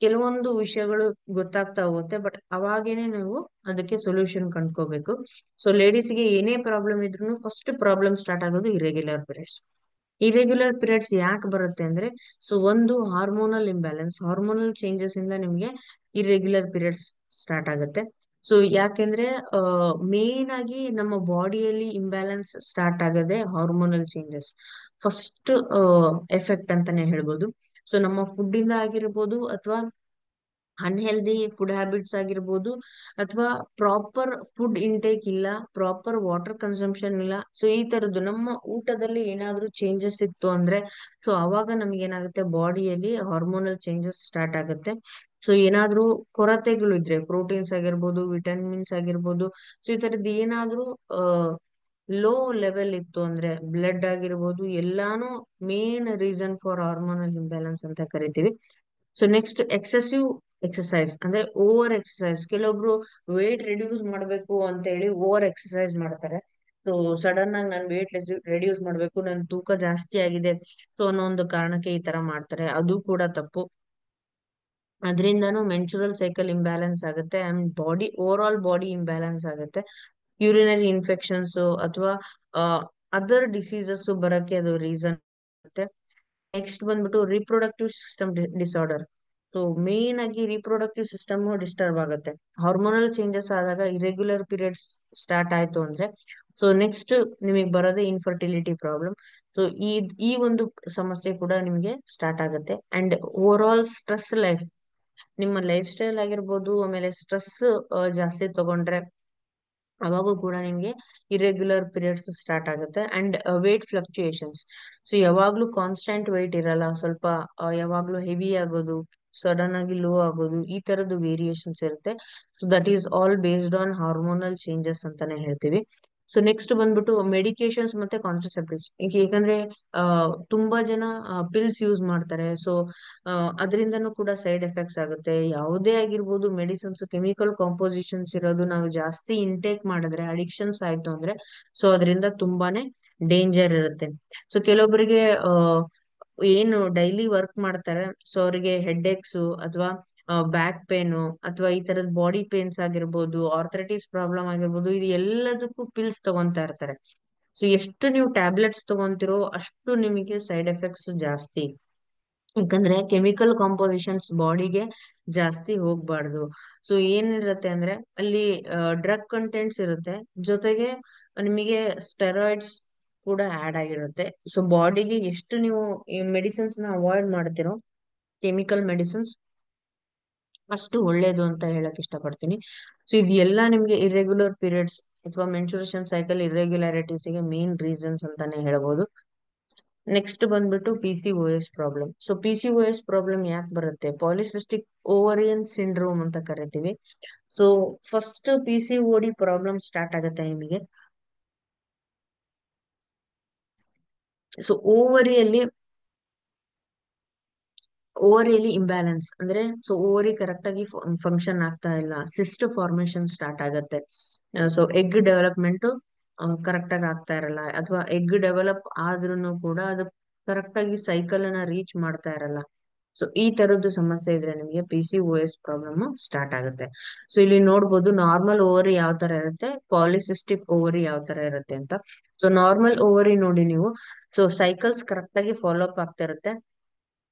Speaker 1: ಕೆಲವೊಂದು ವಿಷಯಗಳು ಗೊತ್ತಾಗ್ತಾ ಹೋಗುತ್ತೆ, ಬಟ್ ಅವಾಗೇನೆ ನೀವು ಅದಕ್ಕೆ ಸೊಲ್ಯೂಷನ್ ಕಂಡ್ಕೋಬೇಕು. ಸೊ ಲೇಡೀಸ್ಗೆ ಏನೇ ಪ್ರಾಬ್ಲಮ್ ಇದ್ರು ಫಸ್ಟ್ ಪ್ರಾಬ್ಲಮ್ ಸ್ಟಾರ್ಟ್ ಆಗೋದು ಇರೆಗ್ಯುಲರ್ ಪೀರಿಯಡ್ಸ್. ಇರೆಗ್ಯುಲರ್ ಪೀರಿಯಡ್ಸ್ ಯಾಕೆ ಬರುತ್ತೆ ಅಂದ್ರೆ ಸೊ ಒಂದು ಹಾರ್ಮೋನಲ್ ಇಂಬ್ಯಾಲೆನ್ಸ್, ಹಾರ್ಮೋನಲ್ ಚೇಂಜಸ್ ಇಂದ ನಿಮ್ಗೆ ಇರೆಗ್ಯುಲರ್ ಪೀರಿಯಡ್ಸ್ ಸ್ಟಾರ್ಟ್ ಆಗುತ್ತೆ. ಸೊ ಯಾಕೆಂದ್ರೆ ಮೇನ್ ಆಗಿ ನಮ್ಮ ಬಾಡಿಯಲ್ಲಿ ಇಂಬ್ಯಾಲೆನ್ಸ್ ಸ್ಟಾರ್ಟ್ ಆಗದೆ ಹಾರ್ಮೋನಲ್ ಚೇಂಜಸ್ ಫಸ್ಟ್ ಎಫೆಕ್ಟ್ ಅಂತಾನೆ ಹೇಳ್ಬೋದು. ಸೊ ನಮ್ಮ ಫುಡ್ ಇಂದ ಆಗಿರ್ಬೋದು ಅಥವಾ ಅನ್ಹೆಲ್ದಿ ಫುಡ್ ಹ್ಯಾಬಿಟ್ಸ್ ಆಗಿರ್ಬೋದು, ಅಥವಾ ಪ್ರಾಪರ್ ಫುಡ್ ಇಂಟೇಕ್ ಇಲ್ಲ, ಪ್ರಾಪರ್ ವಾಟರ್ ಕನ್ಸಂಪ್ಷನ್ ಇಲ್ಲ. ಸೊ ಈ ತರದ್ದು ನಮ್ಮ ಊಟದಲ್ಲಿ ಏನಾದ್ರೂ ಚೇಂಜಸ್ ಇತ್ತು ಅಂದ್ರೆ, ಸೊ ಅವಾಗ ನಮ್ಗೆ ಏನಾಗುತ್ತೆ, ಬಾಡಿಯಲ್ಲಿ ಹಾರ್ಮೋನಲ್ ಚೇಂಜಸ್ ಸ್ಟಾರ್ಟ್ ಆಗುತ್ತೆ. ಸೊ ಏನಾದ್ರೂ ಕೊರತೆಗಳು ಇದ್ರೆ, ಪ್ರೋಟೀನ್ಸ್ ಆಗಿರ್ಬೋದು, ವಿಟಮಿನ್ಸ್ ಆಗಿರ್ಬೋದು, ಸೊ ಈ ತರದ್ದು ಏನಾದ್ರೂ ಲೋ ಲೆವೆಲ್ ಇತ್ತು ಅಂದ್ರೆ, ಬ್ಲಡ್ ಆಗಿರ್ಬೋದು, ಎಲ್ಲಾನು main reason for hormonal imbalance ಅಂತ ಕರಿತೀವಿ. ಸೊ ನೆಕ್ಸ್ಟ್, ಎಕ್ಸೆಸಿವ್ ಎಕ್ಸಸೈಸ್ ಅಂದ್ರೆ ಓವರ್ ಎಕ್ಸಸೈಸ್. ಕೆಲವೊಬ್ರು ವೇಟ್ ರಿಡ್ಯೂಸ್ ಮಾಡ್ಬೇಕು ಅಂತ ಹೇಳಿ ಓವರ್ ಎಕ್ಸಸೈಸ್ ಮಾಡ್ತಾರೆ. ಸೊ ಸಡನ್ ಆಗಿ ನಾನು ವೇಟ್ ರೆಡ್ಯೂಸ್ ಮಾಡ್ಬೇಕು, ನನ್ ತೂಕ ಜಾಸ್ತಿ ಆಗಿದೆ ಸೊ ಅನ್ನೋ ಒಂದು ಕಾರಣಕ್ಕೆ ಈ ತರ ಮಾಡ್ತಾರೆ, ಅದು ಕೂಡ ತಪ್ಪು. ಅದರಿಂದನೂ ಮೆನ್ಚುರಲ್ ಸೈಕಲ್ ಇಂಬ್ಯಾಲೆನ್ಸ್ ಆಗುತ್ತೆ and over all body imbalance ಆಗುತ್ತೆ. ಯೂರಿನರಿ ಇನ್ಫೆಕ್ಷನ್ಸ್ ಅಥವಾ ಅದರ್ ಡಿಸೀಸಸ್ ಬರಕ್ಕೆ ಅದು ರೀಸನ್ ಆಗುತ್ತೆ. ನೆಕ್ಸ್ಟ್ ಬಂದ್ಬಿಟ್ಟು reproductive system disorder. So main ಆಗಿ ರಿಪ್ರೊಡಕ್ಟಿವ್ ಸಿಸ್ಟಮ್ ಡಿಸ್ಟರ್ಬ್ ಆಗುತ್ತೆ. ಹಾರ್ಮೋನಲ್ ಚೇಂಜಸ್ ಆದಾಗ ಇರೆಗ್ಯುಲರ್ ಪೀರಿಯಡ್ಸ್ ಸ್ಟಾರ್ಟ್ ಆಯ್ತು ಅಂದ್ರೆ, ಸೊ ನೆಕ್ಸ್ಟ್ ನಿಮಗೆ ಬರೋದೇ ಇನ್ಫರ್ಟಿಲಿಟಿ ಪ್ರಾಬ್ಲಮ್. ಸೊ ಈ ಒಂದು ಸಮಸ್ಯೆ ಕೂಡ ನಿಮಗೆ ಸ್ಟಾರ್ಟ್ ಆಗುತ್ತೆ. And over all stress life, ನಿಮ್ಮ ಲೈಫ್ ಸ್ಟೈಲ್ ಆಗಿರ್ಬೋದು, ಆಮೇಲೆ ಸ್ಟ್ರೆಸ್ ಜಾಸ್ತಿ ತಗೊಂಡ್ರೆ ಅವಾಗೂ ಕೂಡ ನಿಮ್ಗೆ ಇರೆಗ್ಯುಲರ್ ಪೀರಿಯಡ್ಸ್ ಸ್ಟಾರ್ಟ್ ಆಗುತ್ತೆ. And weight fluctuations. ಸೊ ಯಾವಾಗ್ಲೂ ಕಾನ್ಸ್ಟೆಂಟ್ ವೇಟ್ ಇರಲ್ಲ, ಸ್ವಲ್ಪ ಯಾವಾಗ್ಲೂ ಹೆವಿ ಆಗೋದು, ಸಡನ್ ಆಗಿ ಲೋ ಆಗೋದು, ಈ ತರದ್ದು ವೇರಿಯೇಷನ್ಸ್ ಇರುತ್ತೆ. So that is all based on hormonal changes ಅಂತಾನೆ ಹೇಳ್ತೀವಿ. ಸೊ ನೆಕ್ಸ್ಟ್ ಬಂದ್ಬಿಟ್ಟು ಮೆಡಿಕೇಶನ್ಸ್ ಮತ್ತೆ ಕಾಂಟ್ರಸೆಪ್ಟಿವ್ಸ್. ಈಗ ಯಾಕಂದ್ರೆ ತುಂಬಾ ಜನ ಪಿಲ್ಸ್ ಯೂಸ್ ಮಾಡ್ತಾರೆ. ಸೊ ಅದರಿಂದನೂ ಕೂಡ ಸೈಡ್ ಎಫೆಕ್ಟ್ಸ್ ಆಗುತ್ತೆ. ಯಾವುದೇ ಆಗಿರ್ಬೋದು, ಮೆಡಿಸಿನ್ಸ್ ಕೆಮಿಕಲ್ ಕಾಂಪೋಸಿಷನ್ಸ್ ಇರೋದು ನಾವು ಜಾಸ್ತಿ ಇಂಟೇಕ್ ಮಾಡಿದ್ರೆ, ಅಡಿಕ್ಷನ್ಸ್ ಆಯ್ತು ಅಂದ್ರೆ, ಸೊ ಅದರಿಂದ ತುಂಬಾನೇ ಡೇಂಜರ್ ಇರುತ್ತೆ. ಸೊ ಕೆಲವೊಬ್ಬರಿಗೆ ಏನು ಡೈಲಿ ವರ್ಕ್ ಮಾಡ್ತಾರೆ, ಸೊ ಅವರಿಗೆ ಹೆಡ್ ಏಕ್ಸ್ ಅಥವಾ ಬ್ಯಾಕ್ ಪೇನು ಅಥವಾ ಈ ತರದ ಬಾಡಿ ಪೇನ್ಸ್ ಆಗಿರ್ಬೋದು, ಆರ್ಥರೈಟಿಸ್ ಪ್ರಾಬ್ಲಮ್ ಆಗಿರ್ಬೋದು, ಇದು ಎಲ್ಲದಕ್ಕೂ ಪಿಲ್ಸ್ ತಗೊಂತಾ ಇರ್ತಾರೆ. ಸೊ ಎಷ್ಟು ನೀವು ಟ್ಯಾಬ್ಲೆಟ್ಸ್ ತಗೊಂತಿರೋ ಅಷ್ಟು ನಿಮಗೆ ಸೈಡ್ ಎಫೆಕ್ಟ್ಸ್ ಜಾಸ್ತಿ. ಯಾಕಂದ್ರೆ ಕೆಮಿಕಲ್ ಕಾಂಪೋಸಿಷನ್ಸ್ ಬಾಡಿಗೆ ಜಾಸ್ತಿ ಹೋಗ್ಬಾರ್ದು. ಸೊ ಏನಿರುತ್ತೆ ಅಂದ್ರೆ ಅಲ್ಲಿ ಡ್ರಗ್ ಕಂಟೆಂಟ್ಸ್ ಇರುತ್ತೆ, ಜೊತೆಗೆ ನಿಮಗೆ ಸ್ಟೆರಾಯ್ಡ್ಸ್ ಕೂಡ ಆಡ್ ಆಗಿರುತ್ತೆ. ಸೊ ಬಾಡಿಗೆ ಎಷ್ಟು ನೀವು ಈ ಮೆಡಿಸಿನ್ಸ್ ನ ಅವಾಯ್ಡ್ ಮಾಡ್ತಿರೋ, ಕೆಮಿಕಲ್ ಮೆಡಿಸಿನ್ಸ್, ಅಷ್ಟು ಒಳ್ಳೇದು ಅಂತ ಹೇಳಕ್ ಇಷ್ಟಪಡ್ತೀನಿ. ಸೊ ಇದೆಲ್ಲ ನಿಮ್ಗೆ ಇರೆಗ್ಯುಲರ್ ಪೀರಿಯಡ್ಸ್ ಅಥವಾ ಮೆನ್ಸುರೇಷನ್ ಸೈಕಲ್ ಇರೆಗ್ಯುಲಾರಿಟೀಸ್ ಗೆ ಮೇನ್ ರೀಸನ್ಸ್ ಅಂತಾನೆ ಹೇಳ್ಬೋದು. ನೆಕ್ಸ್ಟ್ ಬಂದ್ಬಿಟ್ಟು PCOS problem. So PCOS problem ಯಾಕೆ ಬರುತ್ತೆ? ಪಾಲಿಸಿಸ್ಟಿಕ್ ಓವರಿಯನ್ ಸಿಂಡ್ರೋಮ್ ಅಂತ ಕರಿತೀವಿ. So first PCOD problem start ಆಗುತ್ತೆ ನಿಮಗೆ. ಸೊ ಓವರಿಯಲ್ಲಿ ಇಂಬ್ಯಾಲೆನ್ಸ್ ಅಂದ್ರೆ, ಸೊ ಓವರಿ ಕರೆಕ್ಟ್ ಆಗಿ ಫಂಕ್ಷನ್ ಆಗ್ತಾ ಇಲ್ಲ, ಸಿಸ್ಟ್ ಫಾರ್ಮೇಶನ್ ಸ್ಟಾರ್ಟ್ ಆಗತ್ತೆ. ಸೊ ಎಗ್ ಡೆವಲಪ್ಮೆಂಟ್ ಕರೆಕ್ಟ್ ಆಗಿ ಆಗ್ತಾ ಇರಲ್ಲ, ಅಥವಾ ಎಗ್ ಡೆವಲಪ್ ಆದ್ರೂ ಕೂಡ ಅದು ಕರೆಕ್ಟ್ ಆಗಿ ಸೈಕಲ್ ಅನ್ನ ರೀಚ್ ಮಾಡ್ತಾ ಇರಲ್ಲ. ಸೊ ಈ ತರದ್ದು ಸಮಸ್ಯೆ ಇದ್ರೆ ನಿಮಗೆ PCOS ಪ್ರಾಬ್ಲಮ್ ಸ್ಟಾರ್ಟ್ ಆಗುತ್ತೆ. ಸೊ ಇಲ್ಲಿ ನೋಡ್ಬೋದು ನಾರ್ಮಲ್ ಓವರಿ ಯಾವ ತರ ಇರುತ್ತೆ, ಪಾಲಿಸಿಸ್ಟಿಕ್ ಓವರಿ ಯಾವ ತರ ಇರುತ್ತೆ ಅಂತ. ಸೊ ನಾರ್ಮಲ್ ಓವರಿ ನೋಡಿ ನೀವು, ಸೊ ಸೈಕಲ್ಸ್ ಕರೆಕ್ಟ್ ಆಗಿ ಫಾಲೋ ಅಪ್ ಆಗ್ತಾ ಇರುತ್ತೆ,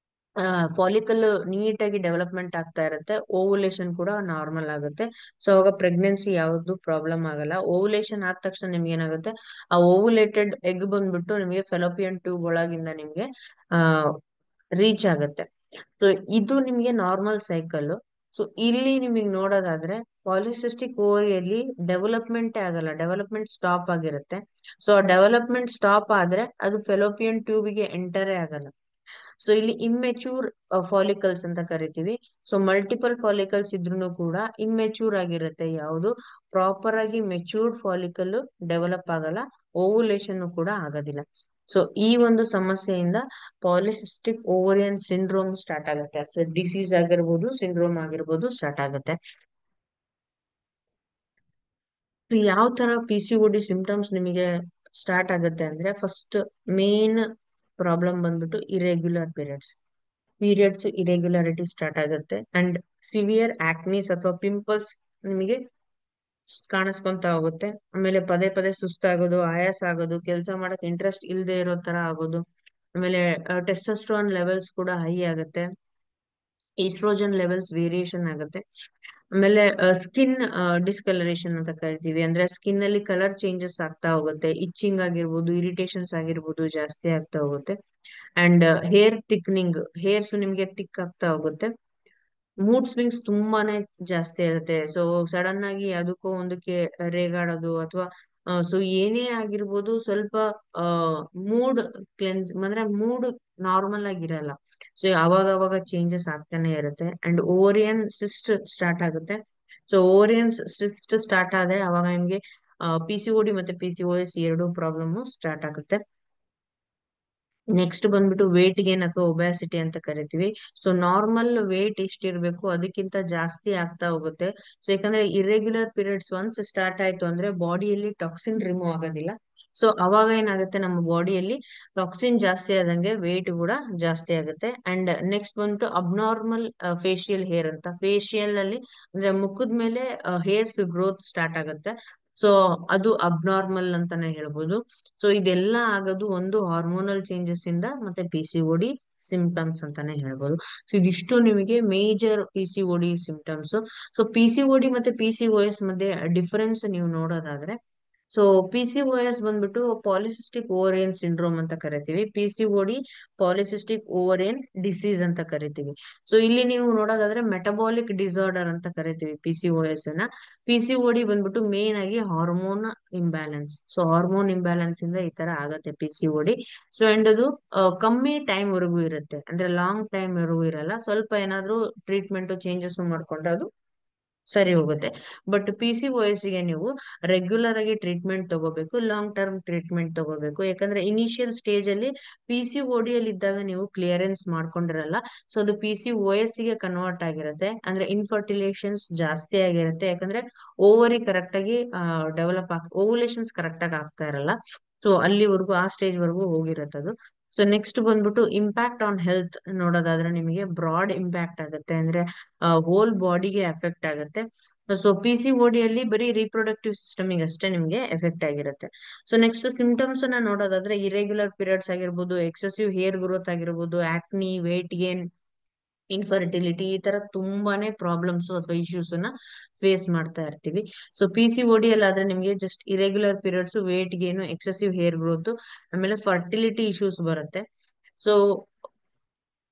Speaker 1: ಫಾಲಿಕಲ್ ನೀಟಾಗಿ ಡೆವಲಪ್ಮೆಂಟ್ ಆಗ್ತಾ ಇರುತ್ತೆ, ಓವುಲೇಷನ್ ಕೂಡ ನಾರ್ಮಲ್ ಆಗುತ್ತೆ. ಸೊ ಅವಾಗ ಪ್ರೆಗ್ನೆನ್ಸಿ ಯಾವ್ದು ಪ್ರಾಬ್ಲಮ್ ಆಗಲ್ಲ. ಓವುಲೇಷನ್ ಆದ ತಕ್ಷಣ ನಿಮ್ಗೆ ಏನಾಗುತ್ತೆ, ಆ ಓವುಲೇಟೆಡ್ ಎಗ್ ಬಂದ್ಬಿಟ್ಟು ನಿಮಗೆ ಫೆಲೋಪಿಯನ್ ಟ್ಯೂಬ್ ಒಳಗಿಂದ ನಿಮ್ಗೆ ಆ ರೀಚ್ ಆಗುತ್ತೆ. ಸೊ ಇದು ನಿಮ್ಗೆ ನಾರ್ಮಲ್ ಸೈಕಲ್. ಸೊ ಇಲ್ಲಿ ನಿಮಗೆ ನೋಡೋದಾದ್ರೆ, ಪಾಲಿಸಿಸ್ಟಿಕ್ ಓವರಿಯಲ್ಲಿ ಡೆವಲಪ್ಮೆಂಟ್ ಆಗಲ್ಲ, ಡೆವಲಪ್ಮೆಂಟ್ ಸ್ಟಾಪ್ ಆಗಿರುತ್ತೆ. ಸೊ ಡೆವಲಪ್ಮೆಂಟ್ ಸ್ಟಾಪ್ ಆದ್ರೆ ಅದು ಫೆಲೋಪಿಯನ್ ಟ್ಯೂಬ್ಗೆ ಎಂಟರೇ ಆಗಲ್ಲ. ಸೊ ಇಲ್ಲಿ ಇಮ್ಮೆಚೂರ್ ಫಾಲಿಕಲ್ಸ್ ಅಂತ ಕರಿತೀವಿ. ಸೊ ಮಲ್ಟಿಪಲ್ ಫಾಲಿಕಲ್ಸ್ ಇದ್ರೂ ಕೂಡ ಇಮ್ಮೆಚೂರ್ ಆಗಿರುತ್ತೆ, ಯಾವುದು ಪ್ರಾಪರ್ ಆಗಿ ಮೆಚೂರ್ಡ್ ಫಾಲಿಕಲ್ ಡೆವಲಪ್ ಆಗಲ್ಲ, ಓವುಲೇಷನ್ ಕೂಡ ಆಗೋದಿಲ್ಲ. ಸೊ ಈ ಒಂದು ಸಮಸ್ಯೆಯಿಂದ ಪಾಲಿಸಿಸ್ಟಿಕ್ ಓವರಿಯನ್ ಸಿಂಡ್ರೋಮ್ ಸ್ಟಾರ್ಟ್ ಆಗುತ್ತೆ. ಸೊ ಡಿಸೀಸ್ ಆಗಿರ್ಬೋದು, ಸಿಂಡ್ರೋಮ್ ಆಗಿರ್ಬೋದು ಸ್ಟಾರ್ಟ್ ಆಗುತ್ತೆ. ಯಾವ ತರ PCOD ಸಿಂಪ್ಟಮ್ಸ್ ನಿಮಗೆ ಸ್ಟಾರ್ಟ್ ಆಗುತ್ತೆ ಅಂದ್ರೆ, ಫಸ್ಟ್ ಮೇನ್ ಪ್ರಾಬ್ಲಮ್ ಬಂದ್ಬಿಟ್ಟು ಇರೆಗ್ಯುಲರ್ ಪೀರಿಯಡ್ಸ್ ಇರೆಗ್ಯುಲಾರಿಟಿ ಸ್ಟಾರ್ಟ್ ಆಗುತ್ತೆ. ಅಂಡ್ ಸಿವಿಯರ್ ಆಕ್ನೀಸ್ ಅಥವಾ ಪಿಂಪಲ್ಸ್ ನಿಮಗೆ ಕಾಣಿಸ್ಕೊಂತ ಹೋಗುತ್ತೆ. ಆಮೇಲೆ ಪದೇ ಪದೇ ಸುಸ್ತಾಗೋದು, ಆಯಾಸ ಆಗೋದು, ಕೆಲಸ ಮಾಡಕ್ ಇಂಟ್ರೆಸ್ಟ್ ಇಲ್ಲದೆ ಇರೋ ತರ ಆಗೋದು. ಆಮೇಲೆ ಟೆಸ್ಟೋಸ್ಟೆರಾನ್ ಲೆವೆಲ್ಸ್ ಕೂಡ ಹೈ ಆಗುತ್ತೆ, ಈಸ್ಟ್ರೋಜನ್ ಲೆವೆಲ್ಸ್ ವೇರಿಯೇಷನ್ ಆಗುತ್ತೆ. ಆಮೇಲೆ ಸ್ಕಿನ್ ಡಿಸ್ಕಲರೇಷನ್ ಅಂತ ಕರಿತೀವಿ, ಅಂದ್ರೆ ಸ್ಕಿನ್ ಅಲ್ಲಿ ಕಲರ್ ಚೇಂಜಸ್ ಆಗ್ತಾ ಹೋಗುತ್ತೆ, ಇಚ್ಚಿಂಗ್ ಆಗಿರ್ಬೋದು, ಇರಿಟೇಷನ್ಸ್ ಆಗಿರ್ಬೋದು ಜಾಸ್ತಿ ಆಗ್ತಾ ಹೋಗುತ್ತೆ. ಅಂಡ್ ಹೇರ್ ಥಿಕ್ನಿಂಗ್, ಹೇರ್ಸ್ ನಿಮ್ಗೆ ಥಿಕ್ ಆಗ್ತಾ ಹೋಗುತ್ತೆ. ಮೂಡ್ ಸ್ವಿಂಗ್ಸ್ ತುಂಬಾನೇ ಜಾಸ್ತಿ ಇರುತ್ತೆ. ಸೊ ಸಡನ್ ಆಗಿ ಅದಕ್ಕೋ ಒಂದಕ್ಕೆ ರೇಗಾಡೋದು ಅಥವಾ ಸೊ ಏನೇ ಆಗಿರ್ಬೋದು, ಸ್ವಲ್ಪ ಮೂಡ್ ಕ್ಲೆನ್ಸ್ ಅಂದ್ರೆ ಮೂಡ್ ನಾರ್ಮಲ್ ಆಗಿರಲ್ಲ. ಸೊ ಅವಾಗ ಅವಾಗ ಚೇಂಜಸ್ ಆಗ್ತಾನೆ ಇರುತ್ತೆ. ಅಂಡ್ ಓರಿಯನ್ ಸಿಸ್ಟ್ ಸ್ಟಾರ್ಟ್ ಆಗುತ್ತೆ. ಸೊ ಓರಿಯನ್ ಸಿಸ್ಟ್ ಸ್ಟಾರ್ಟ್ ಆದ್ರೆ ಅವಾಗ ನಿಮ್ಗೆ ಪಿ ಸಿ ಓ ಡಿ ಮತ್ತೆ ಪಿ ಸಿ ಓ ಎಸ್ ಎರಡು ಪ್ರಾಬ್ಲಮ್ ಸ್ಟಾರ್ಟ್ ಆಗುತ್ತೆ. ನೆಕ್ಸ್ಟ್ ಬಂದ್ಬಿಟ್ಟು ವೇಟ್ ಗೇನ್ ಅಥವಾ ಒಬ್ಯಾಸಿಟಿ ಅಂತ ಕರಿತೀವಿ. ಸೊ ನಾರ್ಮಲ್ ವೇಟ್ ಎಷ್ಟಿರ್ಬೇಕು ಅದಕ್ಕಿಂತ ಜಾಸ್ತಿ ಆಗ್ತಾ ಹೋಗುತ್ತೆ. ಸೊ ಯಾಕಂದ್ರೆ ಇರ್ರೆಗ್ಯುಲರ್ ಪೀರಿಯಡ್ಸ್ ಒನ್ಸ್ ಸ್ಟಾರ್ಟ್ ಆಯ್ತು ಅಂದ್ರೆ ಬಾಡಿಯಲ್ಲಿ ಟಾಕ್ಸಿನ್ ರಿಮೂವ್ ಆಗೋದಿಲ್ಲ. ಸೊ ಅವಾಗ ಏನಾಗುತ್ತೆ, ನಮ್ಮ ಬಾಡಿಯಲ್ಲಿ ಟಾಕ್ಸಿನ್ ಜಾಸ್ತಿ ಆದಂಗೆ ವೇಟ್ ಕೂಡ ಜಾಸ್ತಿ ಆಗುತ್ತೆ. ಅಂಡ್ ನೆಕ್ಸ್ಟ್ ಬಂದ್ಬಿಟ್ಟು ಅಬ್ನಾರ್ಮಲ್ ಫೇಶಿಯಲ್ ಹೇರ್ ಅಂತ, ಫೇಶಿಯಲ್ ಅಲ್ಲಿ ಅಂದ್ರೆ ಮುಖದ ಮೇಲೆ ಹೇರ್ಸ್ ಗ್ರೋತ್ ಸ್ಟಾರ್ಟ್ ಆಗುತ್ತೆ. ಸೊ ಅದು ಅಬ್ನಾರ್ಮಲ್ ಅಂತಾನೆ ಹೇಳ್ಬೋದು. ಸೊ ಇದೆಲ್ಲ ಆಗೋದು ಒಂದು ಹಾರ್ಮೋನಲ್ ಚೇಂಜಸ್ ಇಂದ ಮತ್ತೆ ಪಿ ಸಿ ಓಡಿ ಸಿಂಪ್ಟಮ್ಸ್ ಅಂತಾನೆ ಹೇಳ್ಬೋದು. ಸೊ ಇದಿಷ್ಟು ನಿಮಗೆ major P C O D symptoms. So P C O D ಮತ್ತೆ ಪಿ ಸಿ ಓ ಎಸ್ ಮಧ್ಯೆ ಡಿಫರೆನ್ಸ್ ನೀವು ನೋಡೋದಾದ್ರೆ, so P C O S ಬಂದ್ಬಿಟ್ಟು ಪಾಲಿಸಿಸ್ಟಿಕ್ ಓವರಿಯನ್ ಸಿಂಡ್ರೋಮ್ ಅಂತ ಕರಿತೀವಿ. P C O D polycystic ovarian disease ಅಂತ ಕರಿತೀವಿ. ಸೊ ಇಲ್ಲಿ ನೀವು ನೋಡೋದಾದ್ರೆ ಮೆಟಬಾಲಿಕ್ ಡಿಸಾರ್ಡರ್ ಅಂತ ಕರಿತೀವಿ ಪಿ ಸಿ ಓ ಎಸ್ ಅನ್ನ. ಪಿ ಸಿ ಓಡಿ ಬಂದ್ಬಿಟ್ಟು ಮೇನ್ ಆಗಿ hormone imbalance. So hormone imbalance ಇಂದ ಈ ತರ ಆಗತ್ತೆ ಪಿ ಸಿ ಓಡಿ. ಸೊ ಅಂಡ್ ಅದು ಕಮ್ಮಿ ಟೈಮ್ ವರೆಗೂ ಇರುತ್ತೆ, ಅಂದ್ರೆ ಲಾಂಗ್ ಟೈಮ್ ವರೆಗೂ ಇರಲ್ಲ. ಸ್ವಲ್ಪ ಏನಾದ್ರೂ ಟ್ರೀಟ್ಮೆಂಟ್ ಚೇಂಜಸ್ ಮಾಡ್ಕೊಂಡ್ರೆ ಅದು ಸರಿ ಹೋಗುತ್ತೆ. But P C O S ಗೆ ನೀವು ರೆಗ್ಯುಲರ್ ಆಗಿ ಟ್ರೀಟ್ಮೆಂಟ್ ತಗೋಬೇಕು, ಲಾಂಗ್ ಟರ್ಮ್ ಟ್ರೀಟ್ಮೆಂಟ್ ತಗೋಬೇಕು. ಯಾಕಂದ್ರೆ ಇನಿಷಿಯಲ್ ಸ್ಟೇಜ್ ಅಲ್ಲಿ ಪಿ ಸಿ ಓ ಡಿ ಅಲ್ಲಿ ಇದ್ದಾಗ ನೀವು ಕ್ಲಿಯರೆನ್ಸ್ ಮಾಡ್ಕೊಂಡಿರಲ್ಲ. ಸೊ ಅದು ಪಿ ಸಿ ಓ ಎಸ್ ಗೆ ಕನ್ವರ್ಟ್ ಆಗಿರುತ್ತೆ. ಅಂದ್ರೆ ಇನ್ಫರ್ಟಿಲೇಷನ್ಸ್ ಜಾಸ್ತಿ ಆಗಿರುತ್ತೆ. ಯಾಕಂದ್ರೆ ಓವರಿ ಕರೆಕ್ಟ್ ಆಗಿ ಓವುಲೇಷನ್ಸ್ ಕರೆಕ್ಟ್ ಆಗಿ ಆಗ್ತಾ ಇರಲ್ಲ. ಸೊ ಅಲ್ಲಿವರೆಗೂ ಆ ಸ್ಟೇಜ್ ವರೆಗೂ ಹೋಗಿರುತ್ತೆ ಅದು. ಸೊ ನೆಕ್ಸ್ಟ್ ಬಂದ್ಬಿಟ್ಟು ಇಂಪ್ಯಾಕ್ಟ್ ಆನ್ ಹೆಲ್ತ್ ನೋಡೋದಾದ್ರೆ ನಿಮಗೆ ಬ್ರಾಡ್ ಇಂಪ್ಯಾಕ್ಟ್ ಆಗುತ್ತೆ. ಅಂದ್ರೆ ಹೋಲ್ ಬಾಡಿಗೆ ಎಫೆಕ್ಟ್ ಆಗುತ್ತೆ. ಸೊ ಪಿ ಸಿ ಓಡಿ ಅಲ್ಲಿ ಬರೀ ರಿಪ್ರೊಡಕ್ಟಿವ್ ಸಿಸ್ಟಮಿಗೆ ಅಷ್ಟೇ ನಿಮ್ಗೆ ಎಫೆಕ್ಟ್ ಆಗಿರುತ್ತೆ. ಸೊ ನೆಕ್ಸ್ಟ್ ಸಿಂಪ್ಟಮ್ಸ್ ಅನ್ನ ನೋಡೋದಾದ್ರೆ ಇರೆಗ್ಯುಲರ್ ಪೀರಿಯಡ್ಸ್ ಆಗಿರ್ಬೋದು, ಎಕ್ಸೆಸಿವ್ ಹೇರ್ ಗ್ರೋತ್ ಆಗಿರ್ಬೋದು, ಆಕ್ನಿ, ವೇಟ್ ಗೇನ್, ಇನ್ಫರ್ಟಿಲಿಟಿ, ಈ ತರ ತುಂಬಾನೇ ಪ್ರಾಬ್ಲಮ್ಸ್ ಅಥವಾ ಇಶ್ಯೂಸ್ ಅನ್ನ ಫೇಸ್ ಮಾಡ್ತಾ ಇರ್ತೀವಿ. ಸೊ ಪಿ ಸಿ ಓಡಿ ಅಲ್ಲಿ ಆದ್ರೆ ನಿಮ್ಗೆ just irregular periods, weight gain, excessive hair growth, ಆಮೇಲೆ ಫರ್ಟಿಲಿಟಿ ಇಶ್ಯೂಸ್ ಬರುತ್ತೆ. ಸೊ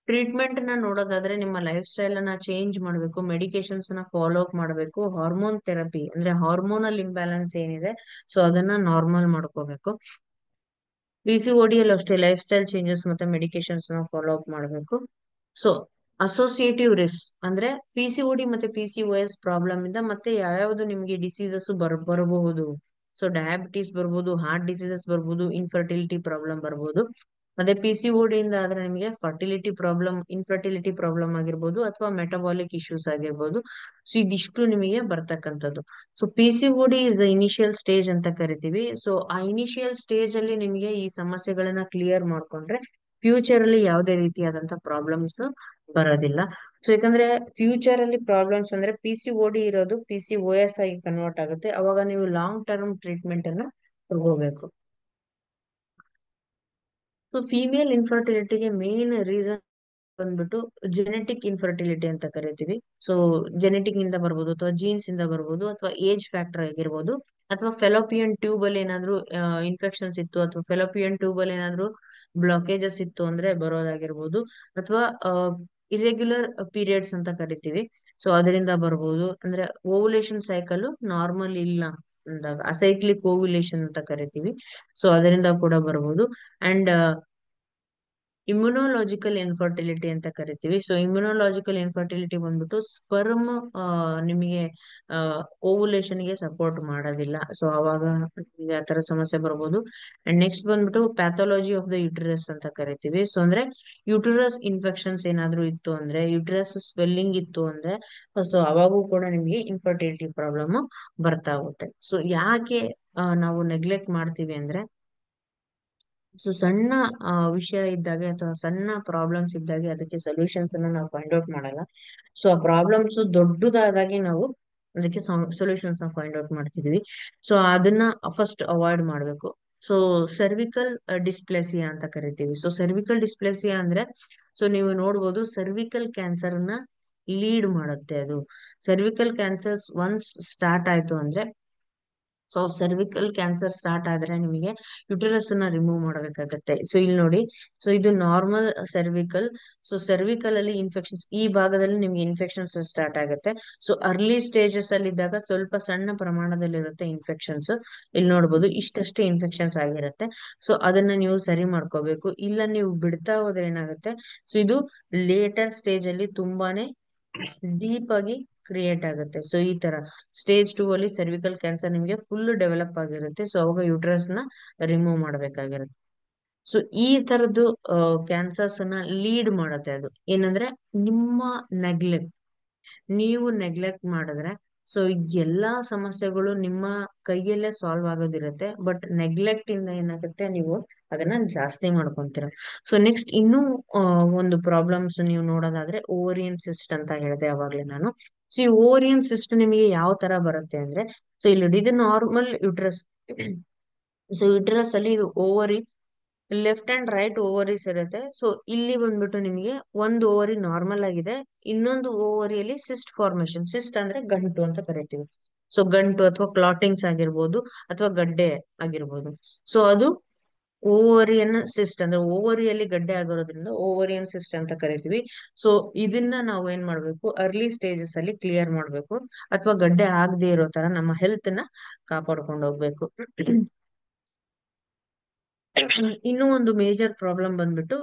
Speaker 1: ಟ್ರೀಟ್ಮೆಂಟ್ ನ ನೋಡೋದಾದ್ರೆ ನಿಮ್ಮ ಲೈಫ್ ಸ್ಟೈಲ್ ಅನ್ನ ಚೇಂಜ್ ಮಾಡಬೇಕು, ಮೆಡಿಕೇಶನ್ಸ್ ನ ಫಾಲೋ ಅಪ್ ಮಾಡಬೇಕು, ಹಾರ್ಮೋನ್ ಥೆರಪಿ ಅಂದ್ರೆ ಹಾರ್ಮೋನಲ್ ಇಂಬ್ಯಾಲೆನ್ಸ್ ಏನಿದೆ ಸೊ ಅದನ್ನ ನಾರ್ಮಲ್ ಮಾಡ್ಕೋಬೇಕು. ಪಿ ಸಿ ಓಡಿಯಲ್ಲಿ ಅಷ್ಟೇ ಲೈಫ್ ಸ್ಟೈಲ್ ಚೇಂಜಸ್ ಮತ್ತೆ ಮೆಡಿಕೇಶನ್ಸ್ ನ ಫಾಲೋ ಅಪ್ ಮಾಡಬೇಕು. ಸೊ ಅಸೋಸಿಯೇಟಿವ್ ರಿಸ್ಕ್ ಅಂದ್ರೆ ಪಿ ಸಿ ಓಡಿ ಮತ್ತೆ P C O S problem ಇಂದ ಮತ್ತೆ ಯಾವ್ಯಾವ್ದು ನಿಮ್ಗೆ ಡಿಸೀಸಸ್ ಬರಬಹುದು. ಸೊ ಡಯಾಬಿಟೀಸ್ ಬರ್ಬೋದು, ಹಾರ್ಟ್ ಡಿಸೀಸಸ್ ಬರ್ಬೋದು, ಇನ್ಫರ್ಟಿಲಿಟಿ ಪ್ರಾಬ್ಲಮ್ ಬರ್ಬೋದು. ಅದೇ ಪಿ ಸಿ ಓಡಿ ಇಂದ ಆದ್ರೆ ನಿಮಗೆ ಫರ್ಟಿಲಿಟಿ ಪ್ರಾಬ್ಲಮ್, ಇನ್ಫರ್ಟಿಲಿಟಿ ಪ್ರಾಬ್ಲಮ್ ಆಗಿರ್ಬೋದು ಅಥವಾ ಮೆಟಬಾಲಿಕ್ ಇಶ್ಯೂಸ್ ಆಗಿರ್ಬೋದು. ಸೊ ಇದಿಷ್ಟು ನಿಮಗೆ ಬರ್ತಕ್ಕಂಥದ್ದು. ಸೊ ಪಿ ಸಿ ಓಡಿ ಇಸ್ ದ ಇನಿಷಿಯಲ್ ಸ್ಟೇಜ್ ಅಂತ ಕರಿತೀವಿ. ಸೊ ಆ ಇನಿಷಿಯಲ್ ಸ್ಟೇಜ್ ಅಲ್ಲಿ ನಿಮಗೆ ಈ ಸಮಸ್ಯೆಗಳನ್ನ ಕ್ಲಿಯರ್ ಮಾಡ್ಕೊಂಡ್ರೆ ಫ್ಯೂಚರ್ ಅಲ್ಲಿ ಯಾವುದೇ ರೀತಿಯಾದಂತ ಪ್ರಾಬ್ಲಮ್ಸ್ ಬರೋದಿಲ್ಲ. ಸೊ ಯಾಕಂದ್ರೆ ಫ್ಯೂಚರ್ ಅಲ್ಲಿ ಪ್ರಾಬ್ಲಮ್ಸ್ ಅಂದ್ರೆ ಪಿ ಸಿ ಓಡಿ ಇರೋದು ಪಿ ಸಿ ಓ ಎಸ್ ಆಗಿ ಕನ್ವರ್ಟ್ ಆಗುತ್ತೆ. ಅವಾಗ ನೀವು ಲಾಂಗ್ ಟರ್ಮ್ ಟ್ರೀಟ್ಮೆಂಟ್ ಅನ್ನ ತಗೋಬೇಕು. ಸೊ ಫೀಮೇಲ್ ಇನ್ಫರ್ಟಿಲಿಟಿಗೆ ಮೇನ್ ರೀಸನ್ ಬಂದ್ಬಿಟ್ಟು ಜೆನೆಟಿಕ್ ಇನ್ಫರ್ಟಿಲಿಟಿ ಅಂತ ಕರಿತೀವಿ. ಸೊ ಜೆನೆಟಿಕ್ ಇಂದ ಬರ್ಬೋದು ಅಥವಾ ಜೀನ್ಸ್ ಇಂದ ಬರ್ಬೋದು ಅಥವಾ ಏಜ್ ಫ್ಯಾಕ್ಟರ್ ಆಗಿರ್ಬೋದು ಅಥವಾ ಫೆಲೋಪಿಯನ್ ಟ್ಯೂಬ್ ಅಲ್ಲಿ ಏನಾದ್ರು ಇನ್ಫೆಕ್ಷನ್ಸ್ ಇತ್ತು ಅಥವಾ ಫೆಲೋಪಿಯನ್ ಟ್ಯೂಬ್ ಅಲ್ಲಿ ಏನಾದ್ರು ಬ್ಲಾಕೇಜಸ್ ಇತ್ತು ಅಂದ್ರೆ ಬರೋದಾಗಿರ್ಬೋದು. ಅಥವಾ ಇರೆಗ್ಯುಲರ್ ಪೀರಿಯಡ್ಸ್ ಅಂತ ಕರಿತೀವಿ. ಸೊ ಅದರಿಂದ ಬರ್ಬೋದು. ಅಂದ್ರೆ ಓವುಲೇಷನ್ ಸೈಕಲ್ ನಾರ್ಮಲ್ ಇಲ್ಲ ಅಂದಾಗ ಅಸೈಕ್ಲಿಕ್ ಓವ್ಯುಲೇಷನ್ ಅಂತ ಕರಿತೀವಿ. ಸೊ ಅದರಿಂದ ಕೂಡ ಬರ್ಬೋದು. ಅಂಡ್ ಇಮ್ಯುನೋಲಾಜಿಕಲ್ ಇನ್ಫರ್ಟಿಲಿಟಿ ಅಂತ ಕರಿತೀವಿ. ಸೊ ಇಮ್ಯುನೋಲಾಜಿಕಲ್ ಇನ್ಫರ್ಟಿಲಿಟಿ ಬಂದ್ಬಿಟ್ಟು ಸ್ಪರ್ಮ್ ನಿಮಗೆ ಓವುಲೇಷನ್ ಗೆ ಸಪೋರ್ಟ್ ಮಾಡೋದಿಲ್ಲ. ಸೊ ಅವಾಗ ನಿಮಗೆ ಆ ತರ ಸಮಸ್ಯೆ ಬರ್ಬೋದು. ಅಂಡ್ ನೆಕ್ಸ್ಟ್ ಬಂದ್ಬಿಟ್ಟು ಪ್ಯಾಥಾಲಜಿ ಆಫ್ ದ ಯುಟರಸ್ ಅಂತ ಕರಿತೀವಿ. ಸೊ ಅಂದ್ರೆ ಯುಟರಸ್ ಇನ್ಫೆಕ್ಷನ್ಸ್ ಏನಾದ್ರು ಇತ್ತು ಅಂದ್ರೆ, ಯುಟರಸ್ ಸ್ವೆಲ್ಲಿಂಗ್ ಇತ್ತು ಅಂದ್ರೆ, ಸೊ ಅವಾಗೂ ಕೂಡ ನಿಮ್ಗೆ ಇನ್ಫರ್ಟಿಲಿಟಿ ಪ್ರಾಬ್ಲಮ್ ಬರ್ತಾ ಹೋಗುತ್ತೆ. ಸೊ ಯಾಕೆ ನಾವು ನೆಗ್ಲೆಕ್ಟ್ ಮಾಡ್ತೀವಿ ಅಂದ್ರೆ, ಸೊ ಸಣ್ಣ ವಿಷಯ ಇದ್ದಾಗೆ ಅಥವಾ ಸಣ್ಣ ಪ್ರಾಬ್ಲಮ್ಸ್ ಇದ್ದಾಗೆ ಅದಕ್ಕೆ ಸೊಲ್ಯೂಷನ್ಸ್ ಅನ್ನ ನಾವು ಫೈಂಡ್ ಔಟ್ ಮಾಡಲ್ಲ. ಸೊ ಆ ಪ್ರಾಬ್ಲಮ್ಸ್ ದೊಡ್ಡದಾದಾಗೆ ನಾವು ಅದಕ್ಕೆ ಸೊಲ್ಯೂಷನ್ಸ್ ನ ಫೈಂಡ್ ಔಟ್ ಮಾಡ್ತಿದೀವಿ. ಸೊ ಅದನ್ನ ಫಸ್ಟ್ ಅವಾಯ್ಡ್ ಮಾಡ್ಬೇಕು. ಸೊ ಸರ್ವಿಕಲ್ ಡಿಸ್ಪ್ಲೇಸಿಯಾ ಅಂತ ಕರಿತೀವಿ. ಸೊ ಸರ್ವಿಕಲ್ ಡಿಸ್ಪ್ಲೇಸಿಯಾ ಅಂದ್ರೆ, ಸೊ ನೀವು ನೋಡ್ಬೋದು ಸರ್ವಿಕಲ್ ಕ್ಯಾನ್ಸರ್ ನ ಲೀಡ್ ಮಾಡುತ್ತೆ ಅದು. ಸರ್ವಿಕಲ್ ಕ್ಯಾನ್ಸರ್ಸ್ ಒನ್ಸ್ ಸ್ಟಾರ್ಟ್ ಆಯ್ತು ಅಂದ್ರೆ ಸೊ ಸರ್ವಿಕಲ್ ಕ್ಯಾನ್ಸರ್ ಸ್ಟಾರ್ಟ್ ಆದ್ರೆ ನಿಮಗೆ ಯುಟರಸ್ ಅನ್ನ ರಿಮೂವ್ ಮಾಡಬೇಕಾಗತ್ತೆ. ಸೊ ಇಲ್ಲಿ ನೋಡಿ, ಸೊ ಇದು ನಾರ್ಮಲ್ ಸರ್ವಿಕಲ್. ಸೊ ಸರ್ವಿಕಲ್ ಅಲ್ಲಿ ಇನ್ಫೆಕ್ಷನ್ಸ್, ಈ ಭಾಗದಲ್ಲಿ ನಿಮ್ಗೆ ಇನ್ಫೆಕ್ಷನ್ಸ್ ಸ್ಟಾರ್ಟ್ ಆಗುತ್ತೆ. ಸೊ ಅರ್ಲಿ ಸ್ಟೇಜಸ್ ಅಲ್ಲಿ ಇದ್ದಾಗ ಸ್ವಲ್ಪ ಸಣ್ಣ ಪ್ರಮಾಣದಲ್ಲಿ ಇರುತ್ತೆ ಇನ್ಫೆಕ್ಷನ್ಸ್. ಇಲ್ಲಿ ನೋಡ್ಬೋದು ಇಷ್ಟಷ್ಟೇ ಇನ್ಫೆಕ್ಷನ್ಸ್ ಆಗಿರುತ್ತೆ. ಸೊ ಅದನ್ನ ನೀವು ಸರಿ ಮಾಡ್ಕೋಬೇಕು. ಇಲ್ಲ ನೀವು ಬಿಡ್ತಾ ಹೋದ್ರೆ ಏನಾಗುತ್ತೆ, ಸೊ ಇದು ಲೇಟರ್ ಸ್ಟೇಜ್ ಅಲ್ಲಿ ತುಂಬಾನೇ ಡೀಪ್ ಆಗಿ ಕ್ರಿಯೇಟ್ ಆಗುತ್ತೆ. ಸೊ ಈ ತರ ಸ್ಟೇಜ್ 2 ಅಲ್ಲಿ ಸರ್ವಿಕಲ್ ಕ್ಯಾನ್ಸರ್ ನಿಮಗೆ ಫುಲ್ ಡೆವಲಪ್ ಆಗಿರುತ್ತೆ. ಸೊ ಅವಾಗ ಯುಟ್ರಸ್ ನ ರಿಮೂವ್ ಮಾಡ್ಬೇಕಾಗಿರುತ್ತೆ. ಸೊ ಈ ತರದ್ದು ಕ್ಯಾನ್ಸರ್ಸ್ ಅನ್ನ ಲೀಡ್ ಮಾಡುತ್ತೆ ಅದು ಏನಂದ್ರೆ ನಿಮ್ಮ ನೆಗ್ಲೆಕ್ಟ್. ನೀವು ನೆಗ್ಲೆಕ್ಟ್ ಮಾಡಿದ್ರೆ ಸೊ ಎಲ್ಲಾ ಸಮಸ್ಯೆಗಳು ನಿಮ್ಮ ಕೈಯಲ್ಲೇ ಸಾಲ್ವ್ ಆಗೋದಿರುತ್ತೆ. ಬಟ್ ನೆಗ್ಲೆಕ್ಟ್ ಇಂದ ಏನಾಗುತ್ತೆ, ನೀವು ಅದನ್ನ ಜಾಸ್ತಿ ಮಾಡ್ಕೊಂತೀರ. ಸೊ ನೆಕ್ಸ್ಟ್ ಇನ್ನೂ ಒಂದು ಪ್ರಾಬ್ಲಮ್ಸ್ ನೀವು ನೋಡೋದಾದ್ರೆ ಓವರಿಯನ್ ಸಿಸ್ಟ್ ಅಂತ ಹೇಳಿದೆ ಅವಾಗ್ಲೇ ನಾನು. ಸೊ ಈ ಓವರಿಯನ್ ಸಿಸ್ಟ್ ನಿಮಗೆ ಯಾವ ತರ ಬರುತ್ತೆ ಅಂದ್ರೆ, ಸೊ ಇಲ್ಲಿ ನೋಡಿ, ಇದು ನಾರ್ಮಲ್ ಯುಟ್ರಸ್. ಸೊ ಯುಟರಸ್ ಅಲ್ಲಿ ಇದು ovary, left and write ovaries ಇರುತ್ತೆ. ಸೊ ಇಲ್ಲಿ ಬಂದ್ಬಿಟ್ಟು ನಿಮಗೆ ಒಂದು ಓವರಿ ನಾರ್ಮಲ್ ಆಗಿದೆ, ಇನ್ನೊಂದು ಓವರಿಯಲ್ಲಿ ಸಿಸ್ಟ್ ಫಾರ್ಮೇಶನ್. ಸಿಸ್ಟ್ ಅಂದ್ರೆ ಗಂಟು ಅಂತ ಕರಿತೀವಿ. ಸೊ ಗಂಟು ಅಥವಾ ಕ್ಲಾಟಿಂಗ್ಸ್ ಆಗಿರ್ಬೋದು ಅಥವಾ ಗಡ್ಡೆ ಆಗಿರ್ಬೋದು. ಸೊ ಅದು ಓವರಿಯನ್ ಸಿಸ್ಟ್ ಅಂದ್ರೆ ಓವರಿಯಲ್ಲಿ ಗಡ್ಡೆ ಆಗಿರೋದ್ರಿಂದ ಓವರಿಯನ್ ಸಿಸ್ಟ್ ಅಂತ ಕರಿತೀವಿ. ಸೊ ಇದನ್ನ ನಾವು ಏನ್ ಮಾಡ್ಬೇಕು, ಅರ್ಲಿ ಸ್ಟೇಜಸ್ ಅಲ್ಲಿ ಕ್ಲಿಯರ್ ಮಾಡ್ಬೇಕು, ಅಥವಾ ಗಡ್ಡೆ ಆಗದೆ ಇರೋ ತರ ನಮ್ಮ ಹೆಲ್ತ್ ನ ಕಾಪಾಡ್ಕೊಂಡು ಹೋಗ್ಬೇಕು. ಇನ್ನೂ ಒಂದು ಮೇಜರ್ ಪ್ರಾಬ್ಲಮ್ ಬಂದ್ಬಿಟ್ಟು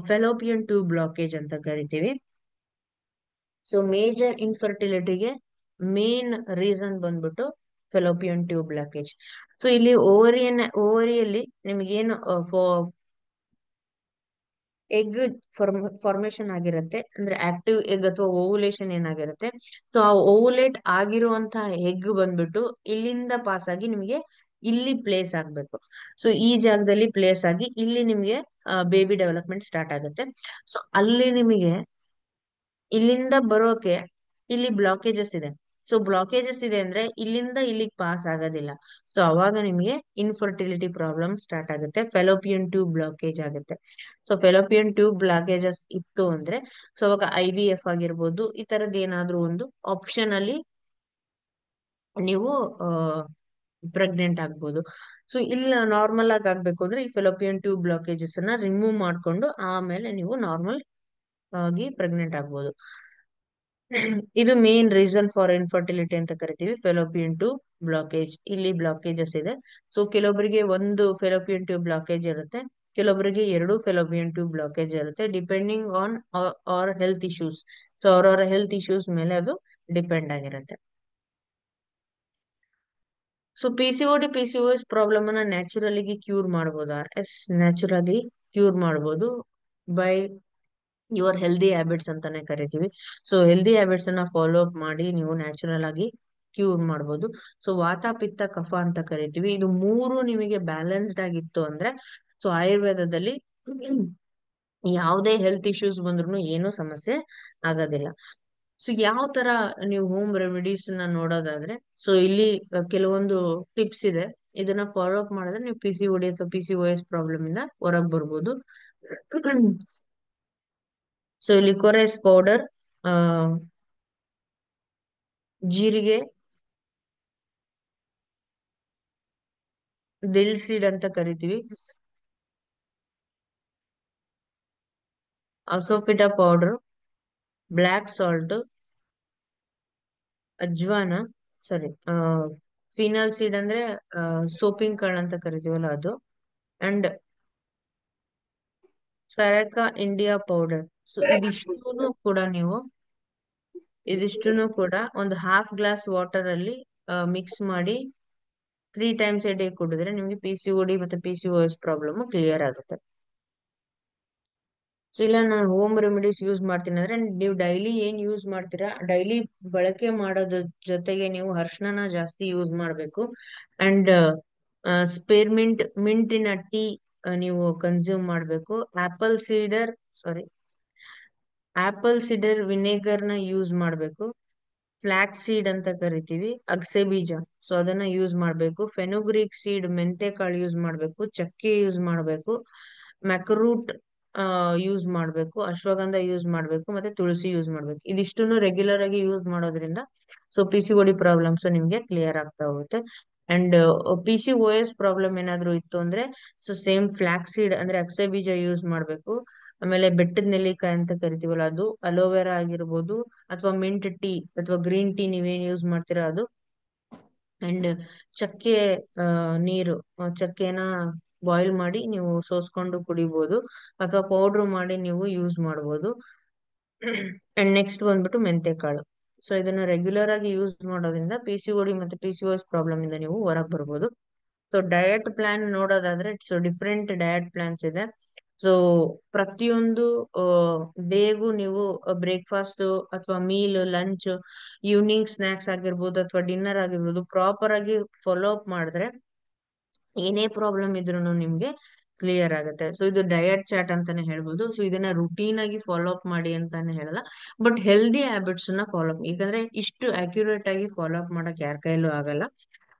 Speaker 1: ಫೆಲೋಪಿಯನ್ ಟ್ಯೂಬ್ ಬ್ಲಾಕೇಜ್ ಅಂತ ಕರಿತೀವಿ. ಸೊ ಮೇಜರ್ ಇನ್ಫರ್ಟಿಲಿಟಿಗೆ ಮೇನ್ ರೀಸನ್ ಬಂದ್ಬಿಟ್ಟು ಫೆಲೋಪಿಯನ್ ಟ್ಯೂಬ್ ಬ್ಲಾಕೇಜ್. ಸೊ ಇಲ್ಲಿ ಓವರಿಯಲ್ಲಿ ನಿಮ್ಗೇನು ಎಗ್ ಫಾರ್ಮೇಶನ್ ಆಗಿರುತ್ತೆ, ಅಂದ್ರೆ ಆಕ್ಟಿವ್ ಎಗ್ ಅಥವಾ ಓವುಲೇಷನ್ ಏನಾಗಿರುತ್ತೆ. ಸೊ ಆ ಓವುಲೇಟ್ ಆಗಿರುವಂತಹ ಎಗ್ ಬಂದ್ಬಿಟ್ಟು ಇಲ್ಲಿಂದ ಪಾಸ್ ಆಗಿ ನಿಮಗೆ ಇಲ್ಲಿ ಪ್ಲೇಸ್ ಆಗ್ಬೇಕು. ಸೊ ಈ ಜಾಗದಲ್ಲಿ ಪ್ಲೇಸ್ ಆಗಿ ಇಲ್ಲಿ ನಿಮ್ಗೆ ಬೇಬಿ ಡೆವಲಪ್ಮೆಂಟ್ ಸ್ಟಾರ್ಟ್ ಆಗುತ್ತೆ. ಸೊ ಅಲ್ಲಿ ನಿಮಗೆ ಇಲ್ಲಿಂದ ಬರೋಕೆ ಇಲ್ಲಿ ಬ್ಲಾಕೇಜಸ್ ಇದೆ. ಸೊ ಬ್ಲಾಕೇಜಸ್ ಇದೆ ಅಂದ್ರೆ ಇಲ್ಲಿಂದ ಇಲ್ಲಿಗೆ ಪಾಸ್ ಆಗೋದಿಲ್ಲ. ಸೊ ಅವಾಗ ನಿಮಗೆ ಇನ್ಫರ್ಟಿಲಿಟಿ ಪ್ರಾಬ್ಲಮ್ ಸ್ಟಾರ್ಟ್ ಆಗುತ್ತೆ, ಫೆಲೋಪಿಯನ್ ಟ್ಯೂಬ್ ಬ್ಲಾಕೇಜ್ ಆಗುತ್ತೆ. ಸೊ ಫೆಲೋಪಿಯನ್ ಟ್ಯೂಬ್ ಬ್ಲಾಕೇಜಸ್ ಇತ್ತು ಅಂದ್ರೆ ಸೊ ಅವಾಗ IVF ಆಗಿರ್ಬೋದು, ಈ ತರದ್ ಏನಾದ್ರೂ ಒಂದು ಆಪ್ಷನ್ ಅಲ್ಲಿ ನೀವು ಪ್ರೆಗ್ನೆಂಟ್ ಆಗ್ಬೋದು. ಸೊ ಇಲ್ಲ ನಾರ್ಮಲ್ ಆಗಿ ಆಗ್ಬೇಕು ಅಂದ್ರೆ ಈ ಫೆಲೋಪಿಯನ್ ಟ್ಯೂಬ್ ಬ್ಲಾಕೇಜಸ್ ಅನ್ನ ರಿಮೂವ್ ಮಾಡ್ಕೊಂಡು ಆಮೇಲೆ ನೀವು ನಾರ್ಮಲ್ ಆಗಿ ಪ್ರೆಗ್ನೆಂಟ್ ಆಗ್ಬೋದು. ಇದು ಮೇನ್ ರೀಸನ್ ಫಾರ್ ಇನ್ಫರ್ಟಿಲಿಟಿ ಅಂತ ಕರಿತೀವಿ, ಫೆಲೋಪಿಯನ್ ಟ್ಯೂಬ್ ಬ್ಲಾಕೇಜ್. ಇಲ್ಲಿ ಬ್ಲಾಕೇಜಸ್ ಇದೆ. ಸೊ ಕೆಲವೊಬ್ಬರಿಗೆ ಒಂದು ಫೆಲೋಪಿಯನ್ ಟ್ಯೂಬ್ ಬ್ಲಾಕೇಜ್ ಇರುತ್ತೆ, ಕೆಲವೊಬ್ಬರಿಗೆ ಎರಡು ಫೆಲೋಪಿಯನ್ ಟ್ಯೂಬ್ ಬ್ಲಾಕೇಜ್ ಇರುತ್ತೆ, depending on our health issues. So ಅವರವರ ಹೆಲ್ತ್ ಇಶ್ಯೂಸ್ ಮೇಲೆ ಅದು ಡಿಪೆಂಡ್ ಆಗಿರುತ್ತೆ. ಸೊ PCOS ಪ್ರಾಬ್ಲಮ್ ಅನ್ನ ನ್ಯಾಚುರಲಿ ಕ್ಯೂರ್ ಮಾಡ್ಬೋದಾ? ಎಸ್, ನ್ಯಾಚುರಲಿ ಕ್ಯೂರ್ ಮಾಡ್ಬೋದು ಬೈ ಯುವರ್ ಹೆಲ್ದಿ ಹ್ಯಾಬಿಟ್ಸ್ ಅಂತಾನೆ ಕರಿತೀವಿ. ಸೊ ಹೆಲ್ದಿ ಹ್ಯಾಬಿಟ್ಸ್ ಅನ್ನ ಫಾಲೋ ಅಪ್ ಮಾಡಿ ನೀವು ನ್ಯಾಚುರಲ್ ಆಗಿ ಕ್ಯೂರ್ ಮಾಡ್ಬೋದು. ಸೊ ವಾತ ಪಿತ್ತ ಕಫ ಅಂತ ಕರಿತೀವಿ, ಇದು ಮೂರು ನಿಮಗೆ ಬ್ಯಾಲೆನ್ಸ್ಡ್ ಆಗಿತ್ತು ಅಂದ್ರೆ ಸೊ ಆಯುರ್ವೇದದಲ್ಲಿ ಯಾವುದೇ ಹೆಲ್ತ್ ಇಶ್ಯೂಸ್ ಬಂದ್ರು ಏನೂ ಸಮಸ್ಯೆ ಆಗೋದಿಲ್ಲ. ಸೊ ಯಾವ ತರ ನೀವು ಹೋಮ್ ರೆಮಿಡೀಸ್ ನ ನೋಡೋದಾದ್ರೆ, ಸೊ ಇಲ್ಲಿ ಕೆಲವೊಂದು ಟಿಪ್ಸ್ ಇದೆ. ಇದನ್ನ ಫಾಲೋ ಅಪ್ ಮಾಡಿದ್ರೆ ನೀವು PCOD ಅಥವಾ PCOS ಪ್ರಾಬ್ಲಮ್ ಇಂದ ಹೊರಗ್ ಬರ್ಬೋದು. ಸೊ ಇಲ್ಲಿ ಕೊರೆಸ್ ಪೌಡರ್, ಆ ಜೀರಿಗೆ, ದಿಲ್ ಸೀಡ್ ಅಂತ ಕರಿತೀವಿ, ಅಸೋಫಿಟಾ ಪೌಡರ್, ಬ್ಲ್ಯಾಕ್ ಸಾಲ್ಟ್, ಅಜ್ವಾನ, ಸಾರಿ ಫಿನಲ್ ಸೀಡ್ ಅಂದ್ರೆ ಸೋಪಿಂಗ್ ಕಾಳು ಅಂತ ಕರಿತೀವಲ್ಲ ಅದು, ಅಂಡ್ ಸರಕ ಇಂಡಿಯಾ ಪೌಡರ್. ಸೊ ಇದಿಷ್ಟನ್ನು ಕೂಡ ಒಂದು ಹಾಫ್ ಗ್ಲಾಸ್ ವಾಟರ್ ಅಲ್ಲಿ ಮಿಕ್ಸ್ ಮಾಡಿ 3 times a day ಕುಡಿದ್ರೆ ನಿಮ್ಗೆ PCOD ಮತ್ತೆ PCOS ಪ್ರಾಬ್ಲಮ್ ಕ್ಲಿಯರ್ ಆಗುತ್ತೆ. ಸೊ ಇಲ್ಲ ನಾನು ಹೋಮ್ ರೆಮಿಡೀಸ್ ಯೂಸ್ ಮಾಡ್ತೀನಿ ಅಂದ್ರೆ ನೀವು ಡೈಲಿ ಏನ್ ಯೂಸ್ ಮಾಡ್ತೀರಾ, ಡೈಲಿ ಬಳಕೆ ಮಾಡೋದ್ರ ಜೊತೆಗೆ ನೀವು ಅರ್ಶಿನ ಜಾಸ್ತಿ ಯೂಸ್ ಮಾಡ್ಬೇಕು. ಅಂಡ್ ಮಿಂಟಿನ ಟೀ ನೀವು ಕನ್ಸ್ಯೂಮ್ ಮಾಡ್ಬೇಕು. ಸಾರಿ ಆಪಲ್ ಸೀಡರ್ ವಿನೆಗರ್ ನ ಯೂಸ್ ಮಾಡ್ಬೇಕು. ಫ್ಲಾಕ್ಸ್ ಸೀಡ್ ಅಂತ ಕರಿತೀವಿ, ಅಗಸೆ ಬೀಜ, ಸೊ ಅದನ್ನ ಯೂಸ್ ಮಾಡ್ಬೇಕು. ಫೆನುಗ್ರೀಕ್ ಸೀಡ್, ಮೆಂತೆ ಕಾಳು ಯೂಸ್ ಮಾಡ್ಬೇಕು. ಚಕ್ಕೆ ಯೂಸ್ ಮಾಡ್ಬೇಕು. ಮ್ಯಾಕ್ರೂಟ್ ಯೂಸ್ ಮಾಡ್ಬೇಕು. ಅಶ್ವಗಂಧ ಯೂಸ್ ಮಾಡ್ಬೇಕು, ಮತ್ತೆ ತುಳಸಿ ಯೂಸ್ ಮಾಡ್ಬೇಕು. ಇದಿಷ್ಟನ್ನು ರೆಗ್ಯುಲರ್ ಆಗಿ ಯೂಸ್ ಮಾಡೋದ್ರಿಂದ ಸೊ PCOD ಪ್ರಾಬ್ಲಮ್ಸ್ ನಿಮ್ಗೆ ಕ್ಲಿಯರ್ ಆಗ್ತಾ ಹೋಗುತ್ತೆ. ಅಂಡ್ PCOS ಪ್ರಾಬ್ಲಮ್ ಏನಾದ್ರು ಇತ್ತು ಅಂದ್ರೆ ಸೊ ಸೇಮ್ ಫ್ಲಾಕ್ಸ್ ಸೀಡ್ ಅಂದ್ರೆ ಅಗಸೆ ಬೀಜ ಯೂಸ್ ಮಾಡ್ಬೇಕು. ಆಮೇಲೆ ಬೆಟ್ಟದ ನೆಲ್ಲಿಕಾಯಿ ಅಂತ ಕರಿತೀವಲ್ಲ ಅದು, ಅಲೋವೆರಾ ಆಗಿರ್ಬೋದು, ಅಥವಾ ಮಿಂಟ್ ಟೀ ಅಥವಾ ಗ್ರೀನ್ ಟೀ ನೀವೇನ್ ಯೂಸ್ ಮಾಡ್ತೀರಾ ಅದು, ಅಂಡ್ ಚಕ್ಕೆ ನೀರು, ಚಕ್ಕೆನ ಬಾಯ್ಲ್ ಮಾಡಿ ನೀವು ಸೋಸ್ಕೊಂಡು ಕುಡಿಬಹುದು, ಅಥವಾ ಪೌಡ್ರ್ ಮಾಡಿ ನೀವು ಯೂಸ್ ಮಾಡ್ಬೋದು. ಅಂಡ್ ನೆಕ್ಸ್ಟ್ ಬಂದ್ಬಿಟ್ಟು ಮೆಂತೆಕಾಳು. ಸೊ ಇದನ್ನ ರೆಗ್ಯುಲರ್ ಆಗಿ ಯೂಸ್ ಮಾಡೋದ್ರಿಂದ PCOD ಮತ್ತೆ PCOS ಪ್ರಾಬ್ಲಮ್ ಇಂದ ನೀವು ಹೊರಗೆ ಬರ್ಬೋದು. ಸೊ ಡಯಟ್ ಪ್ಲಾನ್ ನೋಡೋದಾದ್ರೆ, ಸೊ ಡಿಫ್ರೆಂಟ್ ಡಯಟ್ ಪ್ಲಾನ್ಸ್ ಇದೆ. ಸೊ ಪ್ರತಿಯೊಂದು ಡೇಗೂ ನೀವು ಬ್ರೇಕ್ಫಾಸ್ಟ್ ಅಥವಾ ಮೀಲ್, ಲಂಚ್, ಈವ್ನಿಂಗ್ ಸ್ನಾಕ್ಸ್ ಆಗಿರ್ಬೋದು ಅಥವಾ ಡಿನ್ನರ್ ಆಗಿರ್ಬೋದು ಪ್ರಾಪರ್ ಆಗಿ ಫಾಲೋ ಅಪ್ ಮಾಡಿದ್ರೆ ಏನೇ ಪ್ರಾಬ್ಲಮ್ ಇದ್ರೂ ನಿಮ್ಗೆ ಕ್ಲಿಯರ್ ಆಗುತ್ತೆ. ಸೊ ಇದು ಡಯಟ್ ಚಾರ್ಟ್ ಅಂತಾನೆ ಹೇಳ್ಬೋದು. ಸೊ ಇದನ್ನ ರುಟೀನ್ ಆಗಿ ಫಾಲೋ ಅಪ್ ಮಾಡಿ ಅಂತಾನೆ ಹೇಳಲ್ಲ, ಬಟ್ ಹೆಲ್ದಿ ಹ್ಯಾಬಿಟ್ಸ್ ನ ಫಾಲೋ ಅಪ್, ಯಾಕಂದ್ರೆ ಇಷ್ಟು ಅಕ್ಯುರೇಟ್ ಆಗಿ ಫಾಲೋ ಅಪ್ ಮಾಡಕ್ ಯಾರ ಕೈಲೂ ಆಗಲ್ಲ.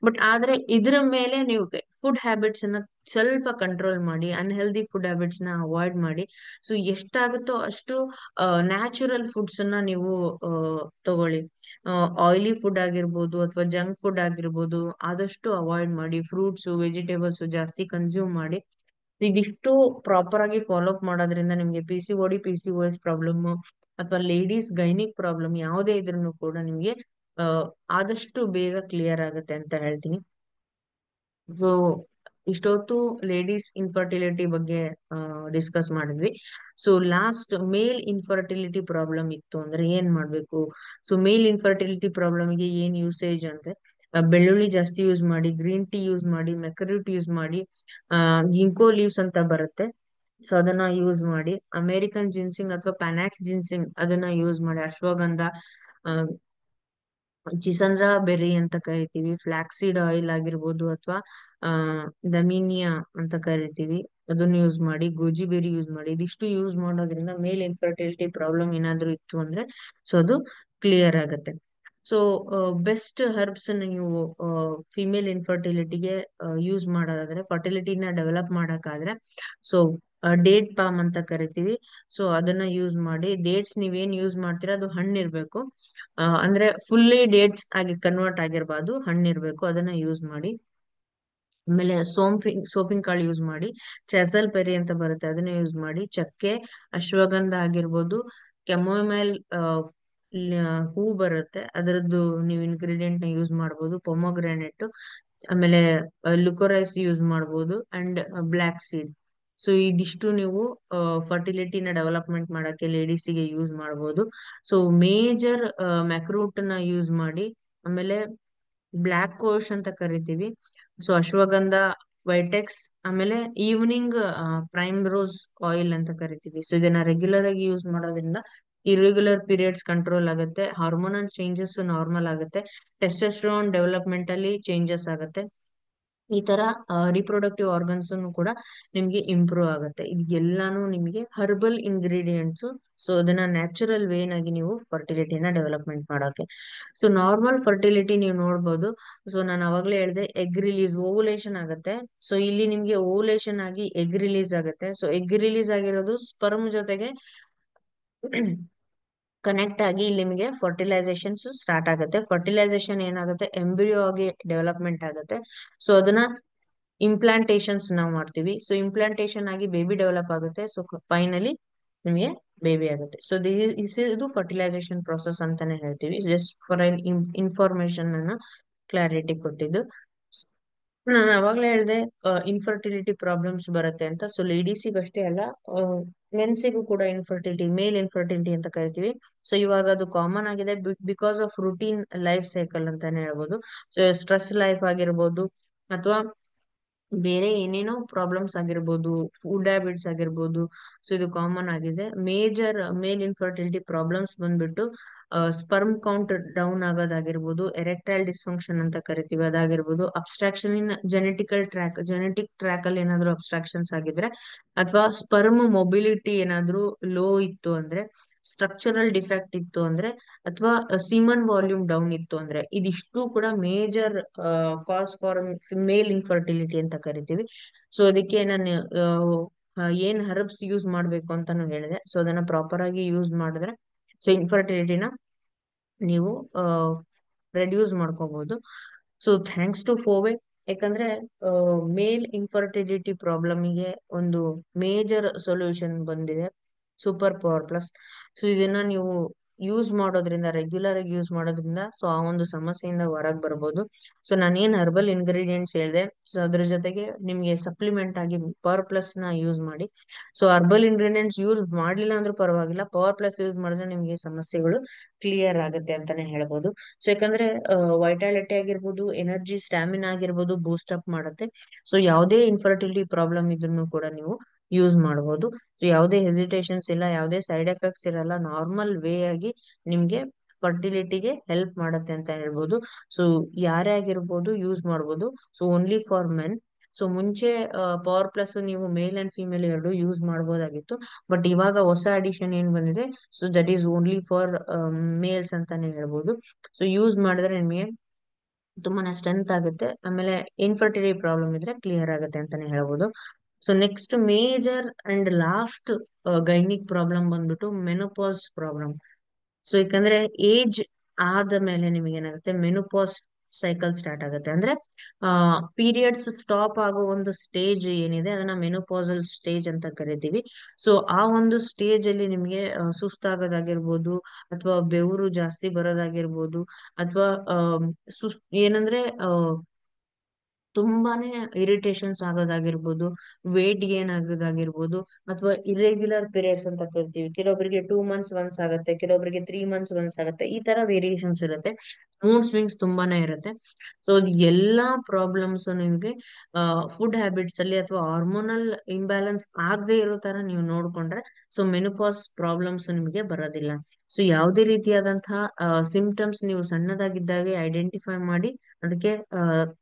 Speaker 1: ಬಟ್ ಆದ್ರೆ ಇದ್ರ ಮೇಲೆ ನೀವು ಫುಡ್ ಹ್ಯಾಬಿಟ್ಸ್ ಅನ್ನ ಸ್ವಲ್ಪ ಕಂಟ್ರೋಲ್ ಮಾಡಿ, ಅನ್ಹೆಲ್ದಿ ಫುಡ್ ಹ್ಯಾಬಿಟ್ಸ್ ನ ಅವಾಯ್ಡ್ ಮಾಡಿ. ಸೊ ಎಷ್ಟಾಗುತ್ತೋ ಅಷ್ಟು ನ್ಯಾಚುರಲ್ ಫುಡ್ಸ್ ಅನ್ನ ನೀವು ತಗೊಳ್ಳಿ. ಆಯಿಲಿ ಫುಡ್ ಆಗಿರ್ಬೋದು ಅಥವಾ ಜಂಕ್ ಫುಡ್ ಆಗಿರ್ಬೋದು ಆದಷ್ಟು ಅವಾಯ್ಡ್ ಮಾಡಿ. ಫ್ರೂಟ್ಸ್, ವೆಜಿಟೇಬಲ್ಸ್ ಜಾಸ್ತಿ ಕನ್ಸ್ಯೂಮ್ ಮಾಡಿ. ಇದಿಷ್ಟು ಪ್ರಾಪರ್ ಆಗಿ ಫಾಲೋ ಅಪ್ ಮಾಡೋದ್ರಿಂದ ನಿಮ್ಗೆ PCOS ಪ್ರಾಬ್ಲಮ್ ಅಥವಾ ಲೇಡೀಸ್ ಗೈನಿಕ್ ಪ್ರಾಬ್ಲಮ್ ಯಾವುದೇ ಇದ್ರೂ ಕೂಡ ನಿಮ್ಗೆ ಆದಷ್ಟು ಬೇಗ ಕ್ಲಿಯರ್ ಆಗುತ್ತೆ ಅಂತ ಹೇಳ್ತೀನಿ. ಸೊ ಇಷ್ಟೊತ್ತು ಲೇಡೀಸ್ ಇನ್ಫರ್ಟಿಲಿಟಿ ಬಗ್ಗೆ ಡಿಸ್ಕಸ್ ಮಾಡಿದ್ವಿ. ಸೊ ಲಾಸ್ಟ್ ಮೇಲ್ ಇನ್ಫರ್ಟಿಲಿಟಿ ಪ್ರಾಬ್ಲಮ್ ಇತ್ತು ಅಂದ್ರೆ ಏನ್ ಮಾಡ್ಬೇಕು? ಸೊ ಮೇಲ್ ಇನ್ಫರ್ಟಿಲಿಟಿ ಪ್ರಾಬ್ಲಮ್ಗೆ ಏನ್ ಯೂಸೇಜ್ ಅಂದ್ರೆ, ಬೆಳ್ಳುಳ್ಳಿ ಜಾಸ್ತಿ ಯೂಸ್ ಮಾಡಿ, ಗ್ರೀನ್ ಟೀ ಯೂಸ್ ಮಾಡಿ, ಮೆಕರೂಟ್ ಯೂಸ್ ಮಾಡಿ, ಗಿಂಕೋ ಲೀವ್ಸ್ ಅಂತ ಬರುತ್ತೆ, ಸೊ ಅದನ್ನ ಯೂಸ್ ಮಾಡಿ, ಅಮೆರಿಕನ್ ಜಿನ್ಸಿಂಗ್ ಅಥವಾ ಪ್ಯಾನಾಕ್ಸ್ ಜಿನ್ಸಿಂಗ್ ಅದನ್ನ ಯೂಸ್ ಮಾಡಿ, ಅಶ್ವಗಂಧ, ಚಿಸಂದ್ರ ಬೆರ್ರಿ ಅಂತ ಕರಿತೀವಿ, ಫ್ಲಾಕ್ಸೀಡ್ ಆಯಿಲ್ ಆಗಿರ್ಬೋದು, ಅಥವಾ ಆ ದಮಿನಿಯಾ ಅಂತ ಕರಿತೀವಿ, ಅದನ್ನ ಯೂಸ್ ಮಾಡಿ, ಗೋಜಿ ಬೆರಿ ಯೂಸ್ ಮಾಡಿ. ಇದಿಷ್ಟು ಯೂಸ್ ಮಾಡೋದ್ರಿಂದ ಮೇಲ್ ಇನ್ಫರ್ಟಿಲಿಟಿ ಪ್ರಾಬ್ಲಮ್ ಏನಾದ್ರು ಇತ್ತು ಅಂದ್ರೆ ಸೊ ಅದು ಕ್ಲಿಯರ್ ಆಗುತ್ತೆ. ಸೊ ಬೆಸ್ಟ್ ಹರ್ಬ್ಸ್ ನೀವು ಫಿಮೇಲ್ ಇನ್ಫರ್ಟಿಲಿಟಿಗೆ ಯೂಸ್ ಮಾಡೋದಾದ್ರೆ, ಫರ್ಟಿಲಿಟಿನ ಡೆವಲಪ್ ಮಾಡಕ್ಕಾದ್ರೆ, ಸೊ ಡೇಟ್ ಪಾಮ್ ಅಂತ ಕರಿತೀವಿ. ಸೊ ಅದನ್ನ ಯೂಸ್ ಮಾಡಿ. ಡೇಟ್ಸ್ ನೀವೇನ್ ಯೂಸ್ ಮಾಡ್ತೀರಾ ಅದು ಹಣ್ಣಿರ್ಬೇಕು, ಅಂದ್ರೆ ಫುಲ್ಲಿ ಡೇಟ್ಸ್ ಆಗಿ ಕನ್ವರ್ಟ್ ಆಗಿರ್ಬಾರ್ದು, ಹಣ್ಣಿರ್ಬೇಕು, ಅದನ್ನ ಯೂಸ್ ಮಾಡಿ. ಆಮೇಲೆ ಸೋಪಿಂಗ್ ಕಾಳು ಯೂಸ್ ಮಾಡಿ, ಚೆಸಲ್ ಪೆರಿ ಅಂತ ಬರುತ್ತೆ ಅದನ್ನ ಯೂಸ್ ಮಾಡಿ, ಚಕ್ಕೆ, ಅಶ್ವಗಂಧ ಆಗಿರ್ಬೋದು, ಕೆಮೊಮೈಲ್ ಹೂ ಬರುತ್ತೆ ಅದರದ್ದು ನೀವು ಇಂಗ್ರೀಡಿಯೆಂಟ್ ನ ಯೂಸ್ ಮಾಡ್ಬೋದು, ಪೊಮೊಗ್ರಾನೆಟ್, ಆಮೇಲೆ ಲುಕೋರೈಸ್ ಯೂಸ್ ಮಾಡ್ಬೋದು, ಅಂಡ್ ಬ್ಲ್ಯಾಕ್ ಸೀಡ್. ಸೊ ಇದಿಷ್ಟು ನೀವು ಫರ್ಟಿಲಿಟಿನ ಡೆವಲಪ್ಮೆಂಟ್ ಮಾಡಕ್ಕೆ ಲೇಡೀಸಿಗೆ ಯೂಸ್ ಮಾಡ್ಬೋದು. ಸೊ ಮೇಜರ್ ಮ್ಯಾಕ್ರೂಟ್ ನ ಯೂಸ್ ಮಾಡಿ. ಆಮೇಲೆ ಬ್ಲ್ಯಾಕ್ ಕೋಶ್ ಅಂತ ಕರಿತೀವಿ, ಸೊ ಅಶ್ವಗಂಧ, ವೈಟೆಕ್ಸ್, ಆಮೇಲೆ ಈವ್ನಿಂಗ್ ಪ್ರೈಮ್ ರೋಸ್ ಆಯಿಲ್ ಅಂತ ಕರಿತೀವಿ. ಸೊ ಇದನ್ನ ರೆಗ್ಯುಲರ್ ಆಗಿ ಯೂಸ್ ಮಾಡೋದ್ರಿಂದ ಇರೆಗ್ಯುಲರ್ ಪೀರಿಯಡ್ಸ್ ಕಂಟ್ರೋಲ್ ಆಗುತ್ತೆ, ಹಾರ್ಮೋನಲ್ ಚೇಂಜಸ್ ನಾರ್ಮಲ್ ಆಗುತ್ತೆ, ಟೆಸ್ಟೋಸ್ಟೆರಾನ್ ಡೆವಲಪ್ಮೆಂಟ್ ಅಲ್ಲಿ ಚೇಂಜಸ್ ಆಗುತ್ತೆ, ಈ ತರ ರಿಪ್ರೊಡಕ್ಟಿವ್ ಆರ್ಗನ್ಸ್ ಕೂಡ ನಿಮ್ಗೆ ಇಂಪ್ರೂವ್ ಆಗುತ್ತೆ. ಇದೆಲ್ಲಾನು ನಿಮಗೆ ಹರ್ಬಲ್ ಇಂಗ್ರೀಡಿಯೆಂಟ್ಸ್. ಸೊ ಅದನ್ನ ನ್ಯಾಚುರಲ್ ವೇನಾಗಿ ನೀವು ಫರ್ಟಿಲಿಟಿನ ಡೆವಲಪ್ಮೆಂಟ್ ಮಾಡೋಕೆ. ಸೊ ನಾರ್ಮಲ್ ಫರ್ಟಿಲಿಟಿ ನೀವು ನೋಡ್ಬೋದು. ಸೊ ನಾನು ಅವಾಗ್ಲೇ ಹೇಳಿದೆ ಎಗ್ ರಿಲೀಸ್, ಓವುಲೇಷನ್ ಆಗುತ್ತೆ. ಸೊ ಇಲ್ಲಿ ನಿಮ್ಗೆ ಓವುಲೇಷನ್ ಆಗಿ ಎಗ್ ರಿಲೀಸ್ ಆಗುತ್ತೆ. ಸೊ ಎಗ್ ರಿಲೀಸ್ ಆಗಿರೋದು ಸ್ಪರ್ಮ್ ಜೊತೆಗೆ ಕನೆಕ್ಟ್ ಆಗಿ ಇಲ್ಲಿ ನಿಮಗೆ ಫರ್ಟಿಲೈಸೇಷನ್ಸ್ ಸ್ಟಾರ್ಟ್ ಆಗುತ್ತೆ. ಫರ್ಟಿಲೈಸೇಷನ್ ಏನಾಗುತ್ತೆ, ಎಂಬ್ರಿಯೋ ಆಗಿ ಡೆವಲಪ್ಮೆಂಟ್ ಆಗುತ್ತೆ. ಸೊ ಅದನ್ನ ಇಂಪ್ಲಾಂಟೇಶನ್ಸ್ ನಾವು ಮಾಡ್ತೀವಿ. ಸೊ ಇಂಪ್ಲಾಂಟೇಶನ್ ಆಗಿ ಬೇಬಿ ಡೆವಲಪ್ ಆಗುತ್ತೆ. ಸೊ ಫೈನಲಿ ನಿಮಗೆ ಬೇಬಿ ಆಗುತ್ತೆ. ಸೊ ಇದು ಫರ್ಟಿಲೈಸೇಷನ್ ಪ್ರೊಸೆಸ್ ಅಂತಾನೆ ಹೇಳ್ತೀವಿ. ಜಸ್ಟ್ ಫಾರ್ ಇನ್ಫಾರ್ಮೇಶನ್ ಅನ್ನ ಕ್ಲಾರಿಟಿ ಕೊಟ್ಟಿದ್ದು. ನಾನು ಅವಾಗ್ಲೇ ಹೇಳ್ದೆ ಇನ್ಫರ್ಟಿಲಿಟಿ ಪ್ರಾಬ್ಲಮ್ಸ್ ಬರುತ್ತೆ ಅಂತ. ಸೊ ಲೇಡೀಸಿಗೆ ಅಷ್ಟೇ ಅಲ್ಲ, ಮೆನ್ಸಿಗೂ ಕೂಡ ಇನ್ಫರ್ಟಿಲಿಟಿ, ಮೇಲ್ ಇನ್ಫರ್ಟಿಲಿಟಿ ಅಂತ ಕರಿತೀವಿ. ಸೊ ಇವಾಗ ಅದು ಕಾಮನ್ ಆಗಿದೆ because of routine life cycle ಅಂತಾನೆ ಹೇಳ್ಬೋದು. ಸೊ ಸ್ಟ್ರೆಸ್ ಲೈಫ್ ಆಗಿರ್ಬೋದು, ಅಥವಾ ಬೇರೆ ಏನೇನೋ ಪ್ರಾಬ್ಲಮ್ಸ್ ಆಗಿರ್ಬೋದು, ಫುಡ್ ಹ್ಯಾಬಿಟ್ಸ್ ಆಗಿರ್ಬೋದು. ಸೊ ಇದು ಕಾಮನ್ ಆಗಿದೆ. ಮೇಜರ್ ಮೇಲ್ ಇನ್ಫರ್ಟಿಲಿಟಿ ಪ್ರಾಬ್ಲಮ್ಸ್ ಬಂದ್ಬಿಟ್ಟು ಸ್ಪರ್ಮ್ ಕೌಂಟ್ ಡೌನ್ ಆಗೋದಾಗಿರ್ಬೋದು, ಎರೆಕ್ಟೈಲ್ ಡಿಸ್ಫಂಕ್ಷನ್ ಅಂತ ಕರಿತೀವಿ ಅದಾಗಿರ್ಬೋದು, ಅಬ್ಸ್ಟ್ರಾಕ್ಷನ್ ಇನ್ ಜೆನೆಟಿಕ್ ಟ್ರ್ಯಾಕ್ ಅಲ್ಲಿ ಏನಾದ್ರು ಅಬ್ಸ್ಟ್ರಾಕ್ಷನ್ಸ್ ಆಗಿದ್ರೆ, ಅಥವಾ ಸ್ಪರ್ಮ್ ಮೊಬಿಲಿಟಿ ಏನಾದ್ರು ಲೋ ಇತ್ತು ಅಂದ್ರೆ, ಸ್ಟ್ರಕ್ಚರಲ್ ಡಿಫೆಕ್ಟ್ ಇತ್ತು ಅಂದ್ರೆ, ಅಥವಾ ಸೀಮನ್ ವಾಲ್ಯೂಮ್ ಡೌನ್ ಇತ್ತು ಅಂದ್ರೆ, ಇದಿಷ್ಟು ಕೂಡ major cause for mail infertility ಅಂತ ಕರಿತೀವಿ. ಸೊ ಅದಕ್ಕೆ ನಾನು ಏನ್ ಹರ್ಬ್ಸ್ ಯೂಸ್ ಮಾಡ್ಬೇಕು ಅಂತಾನು ಹೇಳಿದೆ. ಸೊ ಅದನ್ನ ಪ್ರಾಪರ್ ಆಗಿ ಯೂಸ್ ಮಾಡಿದ್ರೆ ಸೊ ಇನ್ಫರ್ಟಿಲಿಟಿನ ನೀವು ರೆಡ್ಯೂಸ್ ಮಾಡ್ಕೋಬಹುದು. ಸೊ ಥ್ಯಾಂಕ್ಸ್ ಟು ಫೋವೆ, ಯಾಕಂದ್ರೆ ಮೇಲ್ ಇನ್ಫರ್ಟಿಲಿಟಿ ಪ್ರಾಬ್ಲಮಿಗೆ ಒಂದು ಮೇಜರ್ ಸೊಲ್ಯೂಷನ್ ಬಂದಿದೆ, ಸೂಪರ್ ಪವರ್ ಪ್ಲಸ್. ಸೊ ಇದನ್ನ ನೀವು ಯೂಸ್ ಮಾಡೋದ್ರಿಂದ, ರೆಗ್ಯುಲರ್ ಆಗಿ ಯೂಸ್ ಮಾಡೋದ್ರಿಂದ, ಸೊ ಆ ಒಂದು ಸಮಸ್ಯೆಯಿಂದ ಹೊರಗೆ ಬರ್ಬೋದು. ಸೊ ನಾನೇನ್ ಹರ್ಬಲ್ ಇಂಗ್ರೀಡಿಯೆಂಟ್ಸ್ ಹೇಳಿದೆ, ಸೊ ಅದ್ರ ಜೊತೆಗೆ ನಿಮ್ಗೆ ಸಪ್ಲಿಮೆಂಟ್ ಆಗಿ ಪವರ್ ಪ್ಲಸ್ ನ ಯೂಸ್ ಮಾಡಿ. ಸೊ ಹರ್ಬಲ್ ಇಂಗ್ರೀಡಿಯೆಂಟ್ಸ್ ಯೂಸ್ ಮಾಡ್ಲಿಲ್ಲ ಅಂದ್ರೂ ಪರವಾಗಿಲ್ಲ, ಪವರ್ ಪ್ಲಸ್ ಯೂಸ್ ಮಾಡಿದ್ರೆ ನಿಮ್ಗೆ ಸಮಸ್ಯೆಗಳು ಕ್ಲಿಯರ್ ಆಗುತ್ತೆ ಅಂತಾನೆ ಹೇಳ್ಬೋದು. ಸೊ ಯಾಕಂದ್ರೆ ವೈಟಾಲಿಟಿ ಆಗಿರ್ಬೋದು, ಎನರ್ಜಿ ಸ್ಟಾಮಿನಾ ಆಗಿರ್ಬೋದು ಬೂಸ್ಟ್ ಅಪ್ ಮಾಡುತ್ತೆ. ಸೊ ಯಾವುದೇ ಇನ್ಫರ್ಟಿಲಿಟಿ ಪ್ರಾಬ್ಲಮ್ ಇದ್ರೂ ಕೂಡ ನೀವು ಯೂಸ್ ಮಾಡಬಹುದು. ಸೊ ಯಾವುದೇ ಹೆಸಿಟೇಷನ್ಸ್ ಇಲ್ಲ, ಯಾವುದೇ ಸೈಡ್ ಎಫೆಕ್ಟ್ಸ್ ಇರಲ್ಲ, ನಾರ್ಮಲ್ ವೇ ಆಗಿ ನಿಮ್ಗೆ ಫರ್ಟಿಲಿಟಿಗೆ ಹೆಲ್ಪ್ ಮಾಡುತ್ತೆ ಅಂತ ಹೇಳ್ಬೋದು. ಸೊ ಯಾರೇ ಆಗಿರ್ಬೋದು ಯೂಸ್ ಮಾಡ್ಬೋದು. So only for men. So ಮುಂಚೆ ಪವರ್ ಪ್ಲಸ್ ನೀವು ಮೇಲ್ ಅಂಡ್ ಫಿಮೇಲ್ ಎರಡು ಯೂಸ್ ಮಾಡಬಹುದಾಗಿತ್ತು. ಬಟ್ ಇವಾಗ ಹೊಸ ಅಡಿಷನ್ ಏನ್ ಬಂದಿದೆ, so that is only for males ಅಂತಾನೆ ಹೇಳ್ಬೋದು. ಸೊ ಯೂಸ್ ಮಾಡಿದ್ರೆ ನಿಮಗೆ ತುಂಬಾನೇ ಸ್ಟ್ರೆಂತ್ ಆಗುತ್ತೆ, ಆಮೇಲೆ ಇನ್ಫರ್ಟಿಲಿಟಿ ಪ್ರಾಬ್ಲಮ್ ಇದ್ರೆ ಕ್ಲಿಯರ್ ಆಗುತ್ತೆ ಅಂತಾನೆ ಹೇಳ್ಬೋದು. So next major and last gynaec problem ಬಂದ್ಬಿಟ್ಟು ಮೆನೋಪಾಸ್ ಪ್ರಾಬ್ಲಮ್. ಸೊ ಯಾಕಂದ್ರೆ ಏಜ್ ಆದ ಮೇಲೆ ನಿಮಗೆ ಏನಾಗುತ್ತೆ, ಮೆನೋಪಾಸ್ ಸೈಕಲ್ ಸ್ಟಾರ್ಟ್ ಆಗುತ್ತೆ. ಅಂದ್ರೆ ಪೀರಿಯಡ್ಸ್ ಸ್ಟಾಪ್ ಆಗೋ ಒಂದು ಸ್ಟೇಜ್ ಏನಿದೆ ಅದನ್ನ ಮೆನೋಪಾಸಲ್ ಸ್ಟೇಜ್ ಅಂತ ಕರಿತೀವಿ. ಸೊ ಆ ಒಂದು ಸ್ಟೇಜ್ ಅಲ್ಲಿ ನಿಮ್ಗೆ ಸುಸ್ತಾಗೋದಾಗಿರ್ಬೋದು, ಅಥವಾ ಬೆವರು ಜಾಸ್ತಿ ಬರೋದಾಗಿರ್ಬೋದು, ಅಥವಾ ಏನಂದ್ರೆ ತುಂಬಾನೇ ಇರಿಟೇಷನ್ಸ್ ಆಗೋದಾಗಿರ್ಬೋದು, ವೇಟ್ ಗೇನ್ ಆಗೋದಾಗಿರ್ಬೋದು, ಅಥವಾ ಇರೆಗ್ಯುಲರ್ ಪೀರಿಯಡ್ಸ್ ಅಂತ ಕರಿತೀವಿ. ಕೆಲವೊಬ್ಬರಿಗೆ 2 ಮಂತ್ಸ್ ಒನ್ಸ್ ಆಗುತ್ತೆ, ಕೆಲವೊಬ್ಬರಿಗೆ 3 ಮಂತ್ಸ್ ಒನ್ಸ್ ಆಗುತ್ತೆ. ಈ ತರ ವೇರಿಯೇಷನ್ಸ್ ಇರುತ್ತೆ, ಮೂಡ್ ಸ್ವಿಂಗ್ಸ್ ತುಂಬಾನೇ ಇರುತ್ತೆ. ಸೊ ಅದು ಎಲ್ಲಾ ಪ್ರಾಬ್ಲಮ್ಸ್ ನಿಮ್ಗೆ ಫುಡ್ ಹ್ಯಾಬಿಟ್ಸ್ ಅಲ್ಲಿ ಅಥವಾ ಹಾರ್ಮೋನಲ್ ಇಂಬ್ಯಾಲೆನ್ಸ್ ಆಗದೆ ಇರೋ ತರ ನೀವು ನೋಡ್ಕೊಂಡ್ರೆ, ಸೊ ಮೆನೋಪಾಸ್ ಪ್ರಾಬ್ಲಮ್ಸ್ ನಿಮಗೆ ಬರೋದಿಲ್ಲ. ಸೊ ಯಾವುದೇ ರೀತಿಯಾದಂತಹ ಸಿಂಪ್ಟಮ್ಸ್ ನೀವು ಸಣ್ಣದಾಗಿದ್ದಾಗೆ ಐಡೆಂಟಿಫೈ ಮಾಡಿ ಅದಕ್ಕೆ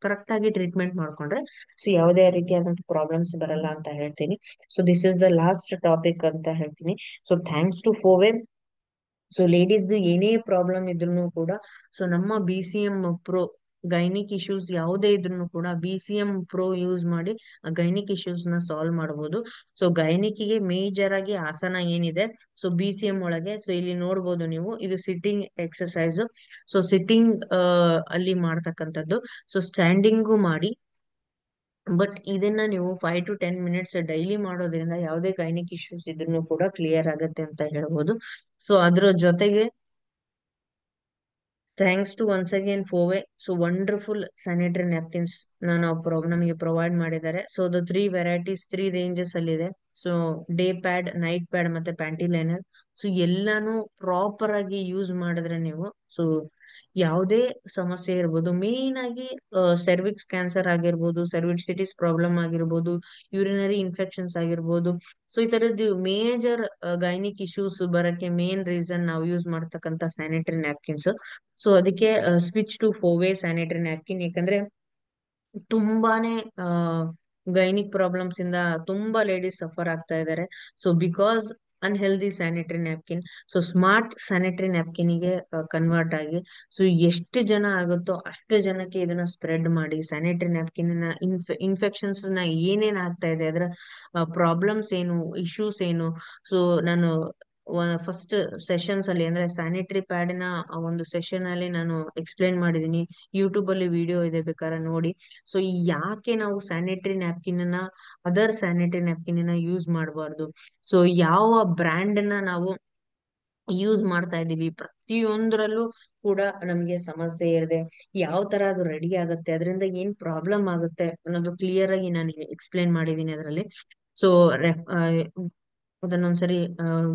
Speaker 1: ಕರೆಕ್ಟ್ ಆಗಿ ಟ್ರೀಟ್ಮೆಂಟ್ ಮಾಡ್ಕೊಂಡ್ರೆ, ಸೊ ಯಾವುದೇ ರೀತಿಯಾದಂತಹ ಪ್ರಾಬ್ಲಮ್ಸ್ ಬರಲ್ಲ ಅಂತ ಹೇಳ್ತೀನಿ. So this is the last topic ಅಂತ ಹೇಳ್ತೀನಿ. ಸೊ ಥ್ಯಾಂಕ್ಸ್ ಟು ಫೋವೆ. ಸೊ ಲೇಡೀಸ್ ಏನೇ ಪ್ರಾಬ್ಲಮ್ ಇದ್ರು ಕೂಡ, ಸೊ ನಮ್ಮ BCM Pro ಗೈನಿಕ್ ಇಶ್ಯೂಸ್ ಯಾವುದೇ ಇದ್ರು ಕೂಡ BCM Pro ಯೂಸ್ ಮಾಡಿ ಗೈನಿಕ್ ಇಶ್ಯೂಸ್ ನ ಸಾಲ್ವ್ ಮಾಡಬಹುದು. ಸೊ ಗೈನಿಕ್ಗೆ ಮೇಜರ್ ಆಗಿ ಆಸನ ಏನಿದೆ, ಸೊ BCM ಒಳಗೆ, ಸೊ ಇಲ್ಲಿ ನೋಡ್ಬೋದು ನೀವು, ಇದು ಸಿಟ್ಟಿಂಗ್ ಎಕ್ಸರ್ಸೈಸ್. ಸೊ ಸಿಟ್ಟಿಂಗ್ ಅಲ್ಲಿ ಮಾಡ್ತಕ್ಕಂಥದ್ದು. ಸೊ ಸ್ಟ್ಯಾಂಡಿಂಗು ಮಾಡಿ, ಬಟ್ ಇದನ್ನ ನೀವು 5 to 10 minutes ಡೈಲಿ ಮಾಡೋದ್ರಿಂದ ಯಾವುದೇ ಗೈನಿಕ್ ಇಶ್ಯೂಸ್ ಇದ್ರೂ ಕೂಡ ಕ್ಲಿಯರ್ ಆಗುತ್ತೆ ಅಂತ ಹೇಳ್ಬೋದು. ಸೊ ಅದ್ರ ಜೊತೆಗೆ ಥ್ಯಾಂಕ್ಸ್ ಟು ಒನ್ಸ್ ಅಗೇನ್ ಫೋವೆ. ಸೊ ವಂಡರ್ಫುಲ್ ಸ್ಯಾನಿಟರಿ ನ್ಯಾಪ್ಕಿನ್ಸ್ ನಾವು ನಮಗೆ ಪ್ರೊವೈಡ್ ಮಾಡಿದ್ದಾರೆ. ಸೊ ಅದು 3 ವೆರೈಟೀಸ್ 3 ರೇಂಜಸ್ ಅಲ್ಲಿ ಇದೆ. So day pad, night pad ಮತ್ತೆ ಪ್ಯಾಂಟಿ ಲೈನರ್. ಸೊ ಎಲ್ಲಾನು ಪ್ರಾಪರ್ ಆಗಿ ಯೂಸ್ ಮಾಡಿದ್ರೆ ನೀವು, ಸೊ ಯಾವುದೇ ಸಮಸ್ಯೆ ಇರ್ಬೋದು, ಮೇನ್ ಆಗಿ ಸರ್ವಿಕ್ಸ್ ಕ್ಯಾನ್ಸರ್ ಆಗಿರ್ಬೋದು, ಸರ್ವಿಸಿಟಿಸ್ ಪ್ರಾಬ್ಲಮ್ ಆಗಿರ್ಬೋದು, ಯೂರಿನರಿ ಇನ್ಫೆಕ್ಷನ್ಸ್ ಆಗಿರ್ಬೋದು. ಸೊ ಈ ತರದ್ದು ಮೇಜರ್ ಗೈನಿಕ್ ಇಶ್ಯೂಸ್ ಬರಕ್ಕೆ ಮೇನ್ ರೀಸನ್ ನಾವು ಯೂಸ್ ಮಾಡ್ತಕ್ಕಂಥ ಸ್ಯಾನಿಟರಿ ನ್ಯಾಪ್ಕಿನ್ಸ್. ಸೊ ಅದಕ್ಕೆ ಸ್ವಿಚ್ ಟು ಫೋವೆ ಸ್ಯಾನಿಟರಿ ನ್ಯಾಪ್ಕಿನ್. ಯಾಕಂದ್ರೆ ತುಂಬಾನೇ ಗೈನಿಕ್ ಪ್ರಾಬ್ಲಮ್ಸ್ ಇಂದ ತುಂಬಾ ಲೇಡೀಸ್ ಸಫರ್ ಆಗ್ತಾ ಇದ್ದಾರೆ. So because unhealthy sanitary napkin. So smart sanitary napkin ಗೆ ಕನ್ವರ್ಟ್ ಆಗಿ, ಸೊ ಎಷ್ಟು ಜನ ಆಗುತ್ತೋ ಅಷ್ಟು ಜನಕ್ಕೆ ಇದನ್ನ ಸ್ಪ್ರೆಡ್ ಮಾಡಿ, ಸ್ಯಾನಿಟರಿ ನ್ಯಾಪ್ಕಿನ್ ಇನ್ಫೆಕ್ಷನ್ಸ್ ನ ಏನೇನ್ ಆಗ್ತಾ ಇದೆ, ಅದರ ಪ್ರಾಬ್ಲಮ್ಸ್ ಏನು, ಇಶ್ಯೂಸ್ ಏನು. ಸೊ ನಾನು ಫಸ್ಟ್ ಸೆಷನ್ಸ್ ಅಲ್ಲಿ, ಅಂದ್ರೆ ಸ್ಯಾನಿಟರಿ ಪ್ಯಾಡಿನ ಒಂದು ಸೆಷನ್ ಅಲ್ಲಿ ನಾನು ಎಕ್ಸ್ಪ್ಲೈನ್ ಮಾಡಿದೀನಿ. ಯೂಟ್ಯೂಬ್ ಅಲ್ಲಿ ವಿಡಿಯೋ ಇದೆ, ಬೇಕಾದ್ರೆ ನೋಡಿ. ಸೊ ಯಾಕೆ ನಾವು ಸ್ಯಾನಿಟರಿ ನ್ಯಾಪ್ಕಿನ್ ಅನ್ನ, ಅದರ್ ಸ್ಯಾನಿಟರಿ ನ್ಯಾಪ್ಕಿನ್ ಅನ್ನ ಯೂಸ್ ಮಾಡಬಾರ್ದು, ಸೊ ಯಾವ ಬ್ರ್ಯಾಂಡ್ ನ ನಾವು ಯೂಸ್ ಮಾಡ್ತಾ ಇದೀವಿ, ಪ್ರತಿಯೊಂದರಲ್ಲೂ ಕೂಡ ನಮ್ಗೆ ಸಮಸ್ಯೆ ಇದೆ, ಯಾವ ತರ ಅದು ರೆಡಿ ಆಗುತ್ತೆ, ಅದರಿಂದ ಏನ್ ಪ್ರಾಬ್ಲಮ್ ಆಗುತ್ತೆ ಅನ್ನೋದು ಕ್ಲಿಯರ್ ಆಗಿ ನಾನು ಎಕ್ಸ್ಪ್ಲೈನ್ ಮಾಡಿದೀನಿ ಅದರಲ್ಲಿ. ಸೊ ಅದನ್ನೊಂದ್ಸರಿ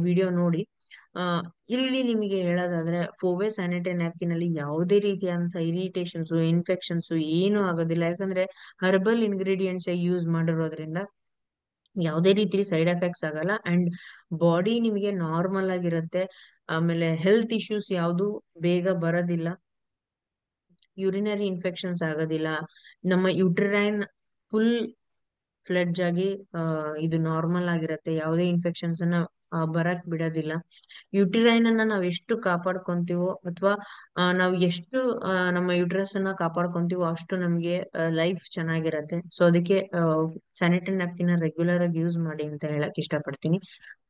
Speaker 1: ವಿಡಿಯೋ ನೋಡಿ. ಆ ಇಲ್ಲಿ ನಿಮಗೆ ಹೇಳೋದಾದ್ರೆ, ಫೋವೆ ಸ್ಯಾನಿಟರಿ ನ್ಯಾಪ್ಕಿನ್ ಅಲ್ಲಿ ಯಾವುದೇ ರೀತಿಯಾದಂತಹ ಇರಿಟೇಷನ್ಸ್, ಇನ್ಫೆಕ್ಷನ್ಸ್ ಏನು ಆಗೋದಿಲ್ಲ. ಯಾಕಂದ್ರೆ ಹರ್ಬಲ್ ಇಂಗ್ರೀಡಿಯೆಂಟ್ಸ್ ಯೂಸ್ ಮಾಡಿರೋದ್ರಿಂದ ಯಾವುದೇ ರೀತಿ ಸೈಡ್ ಎಫೆಕ್ಟ್ಸ್ ಆಗಲ್ಲ, ಅಂಡ್ ಬಾಡಿ ನಿಮಗೆ ನಾರ್ಮಲ್ ಆಗಿರುತ್ತೆ. ಆಮೇಲೆ ಹೆಲ್ತ್ ಇಶ್ಯೂಸ್ ಯಾವುದು ಬೇಗ ಬರೋದಿಲ್ಲ, ಯೂರಿನರಿ ಇನ್ಫೆಕ್ಷನ್ಸ್ ಆಗೋದಿಲ್ಲ, ನಮ್ಮ ಯುಟ್ರೈನ್ ಫುಲ್ ಫ್ಲೆಡ್ಜ್ ಆಗಿ ಇದು ನಾರ್ಮಲ್ ಆಗಿರತ್ತೆ, ಯಾವುದೇ ಇನ್ಫೆಕ್ಷನ್ಸ್ ಅನ್ನ ಬರಕ್ ಬಿಡೋದಿಲ್ಲ. ಯುಟಿರೈನ್ ಅನ್ನ ನಾವ್ ಎಷ್ಟು ಕಾಪಾಡ್ಕೊಂತೀವೋ, ಅಥವಾ ನಾವ್ ಎಷ್ಟು ನಮ್ಮ ಯುಟ್ರಸ್ ಅನ್ನ ಕಾಪಾಡ್ಕೊಂತೀವೋ ಅಷ್ಟು ನಮ್ಗೆ ಲೈಫ್ ಚೆನ್ನಾಗಿರತ್ತೆ. ಸೊ ಅದಕ್ಕೆ ಸ್ಯಾನಿಟರಿ ನ್ಯಾಪ್ಕಿನ್ ರೆಗ್ಯುಲರ್ ಆಗಿ ಯೂಸ್ ಮಾಡಿ ಅಂತ ಹೇಳಕ್ ಇಷ್ಟಪಡ್ತೀನಿ.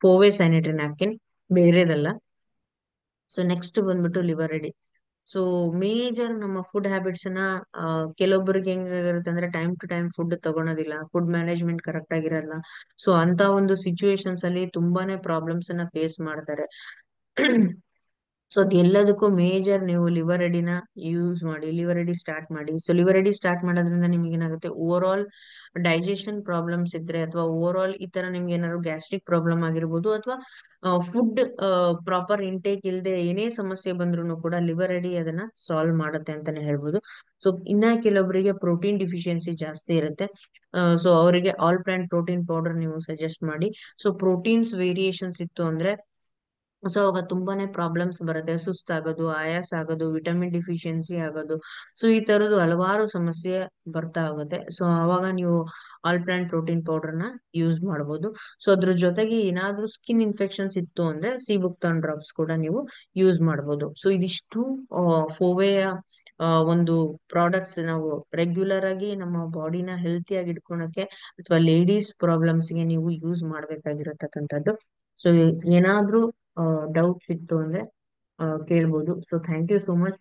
Speaker 1: ಪೋವೆ ಸ್ಯಾನಿಟರಿ ನ್ಯಾಪ್ಕಿನ್ ಬೇರೆದಲ್ಲ. ಸೊ ನೆಕ್ಸ್ಟ್ ಬಂದ್ಬಿಟ್ಟು ಲಿವರ್ ರೆಡಿ. ಸೊ ಮೇಜರ್ ನಮ್ಮ ಫುಡ್ ಹ್ಯಾಬಿಟ್ಸ್ ಅನ್ನ ಕೆಲವೊಬ್ಬರಿಗೆ ಹೆಂಗಾಗಿರುತ್ತೆ ಅಂದ್ರೆ ಟೈಮ್ ಟು ಟೈಮ್ ಫುಡ್ ತಗೊಳೋದಿಲ್ಲ, ಫುಡ್ ಮ್ಯಾನೇಜ್ಮೆಂಟ್ ಕರೆಕ್ಟ್ ಆಗಿರಲ್ಲ. ಸೊ ಅಂತ ಒಂದು ಸಿಚುವೇಶನ್ಸ್ ಅಲ್ಲಿ ತುಂಬಾನೇ ಪ್ರಾಬ್ಲಮ್ಸ್ ಅನ್ನ ಫೇಸ್ ಮಾಡ್ತಾರೆ. ಸೊ ಅದ್ ಎಲ್ಲದಕ್ಕೂ ಮೇಜರ್ ನೀವು ಲಿವರ್ ಎಡಿನ ಯೂಸ್ ಮಾಡಿ, ಲಿವರ್ ಎಡಿ ಸ್ಟಾರ್ಟ್ ಮಾಡಿ. ಸೊ ಲಿವರ್ ಎಡಿ ಸ್ಟಾರ್ಟ್ ಮಾಡೋದ್ರಿಂದ ನಿಮ್ಗೆ ಏನಾಗುತ್ತೆ, ಓವರ್ ಆಲ್ ಡೈಜೆಷನ್ ಪ್ರಾಬ್ಲಮ್ಸ್ ಇದ್ರೆ ಅಥವಾ ಓವರ್ ಆಲ್ ಈ ತರ ನಿಮ್ಗೆ ಏನಾದ್ರು ಗ್ಯಾಸ್ಟ್ರಿಕ್ ಪ್ರಾಬ್ಲಮ್ ಆಗಿರ್ಬೋದು, ಅಥವಾ ಫುಡ್ ಪ್ರಾಪರ್ ಇಂಟೇಕ್ ಇಲ್ಲದೆ ಏನೇ ಸಮಸ್ಯೆ ಬಂದ್ರು ಕೂಡ ಲಿವರ್ ಎಡಿ ಅದನ್ನ ಸಾಲ್ವ್ ಮಾಡುತ್ತೆ ಅಂತಾನೆ ಹೇಳ್ಬೋದು. ಸೊ ಇನ್ನ ಕೆಲವೊಬ್ಬರಿಗೆ ಪ್ರೋಟೀನ್ ಡಿಫಿಷಿಯನ್ಸಿ ಜಾಸ್ತಿ ಇರುತ್ತೆ. ಸೊ ಅವರಿಗೆ ಆಲ್ ಪ್ಲಾಂಟ್ ಪ್ರೋಟೀನ್ ಪೌಡರ್ ನೀವು ಸಜೆಸ್ಟ್ ಮಾಡಿ. ಸೊ ಪ್ರೋಟೀನ್ಸ್ ವೇರಿಯೇಷನ್ಸ್ ಇತ್ತು ಅಂದ್ರೆ ಸೊ ಅವಾಗ ತುಂಬಾನೇ ಪ್ರಾಬ್ಲಮ್ಸ್ ಬರುತ್ತೆ, ಸುಸ್ತಾಗೋದು, ಆಯಾಸ ಆಗೋದು, ವಿಟಮಿನ್ ಡಿಫಿಷಿಯನ್ಸಿ ಆಗೋದು. ಸೊ ಈ ತರದ್ದು ಹಲವಾರು ಸಮಸ್ಯೆ ಬರ್ತಾ ಹೋಗುತ್ತೆ. ಸೊ ಅವಾಗ ನೀವು ಆಲ್ ಪ್ಲಾಂಟ್ ಪ್ರೋಟೀನ್ ಪೌಡರ್ ನ ಯೂಸ್ ಮಾಡಬಹುದು. ಸೊ ಅದ್ರ ಜೊತೆಗೆ ಏನಾದ್ರೂ ಸ್ಕಿನ್ ಇನ್ಫೆಕ್ಷನ್ಸ್ ಇತ್ತು ಅಂದ್ರೆ ಸಿಬುಕ್ತಾನ್ ಡ್ರಾಪ್ಸ್ ಕೂಡ ನೀವು ಯೂಸ್ ಮಾಡಬಹುದು. ಸೊ ಇದಿಷ್ಟು ಫೋವೆಯ ಒಂದು ಪ್ರಾಡಕ್ಟ್ಸ್ ನಾವು ರೆಗ್ಯುಲರ್ ಆಗಿ ನಮ್ಮ ಬಾಡಿನ ಹೆಲ್ತಿ ಆಗಿ ಇಟ್ಕೊಳಕ್ಕೆ ಅಥವಾ ಲೇಡೀಸ್ ಪ್ರಾಬ್ಲಮ್ಸ್ ಗೆ ನೀವು ಯೂಸ್ ಮಾಡ್ಬೇಕಾಗಿರತಕ್ಕಂಥದ್ದು. ಸೊ ಏನಾದ್ರೂ ಡೌಟ್ಸ್ ಇತ್ತು ಅಂದ್ರೆ ಕೇಳ್ಬೋದು. So thank you so much.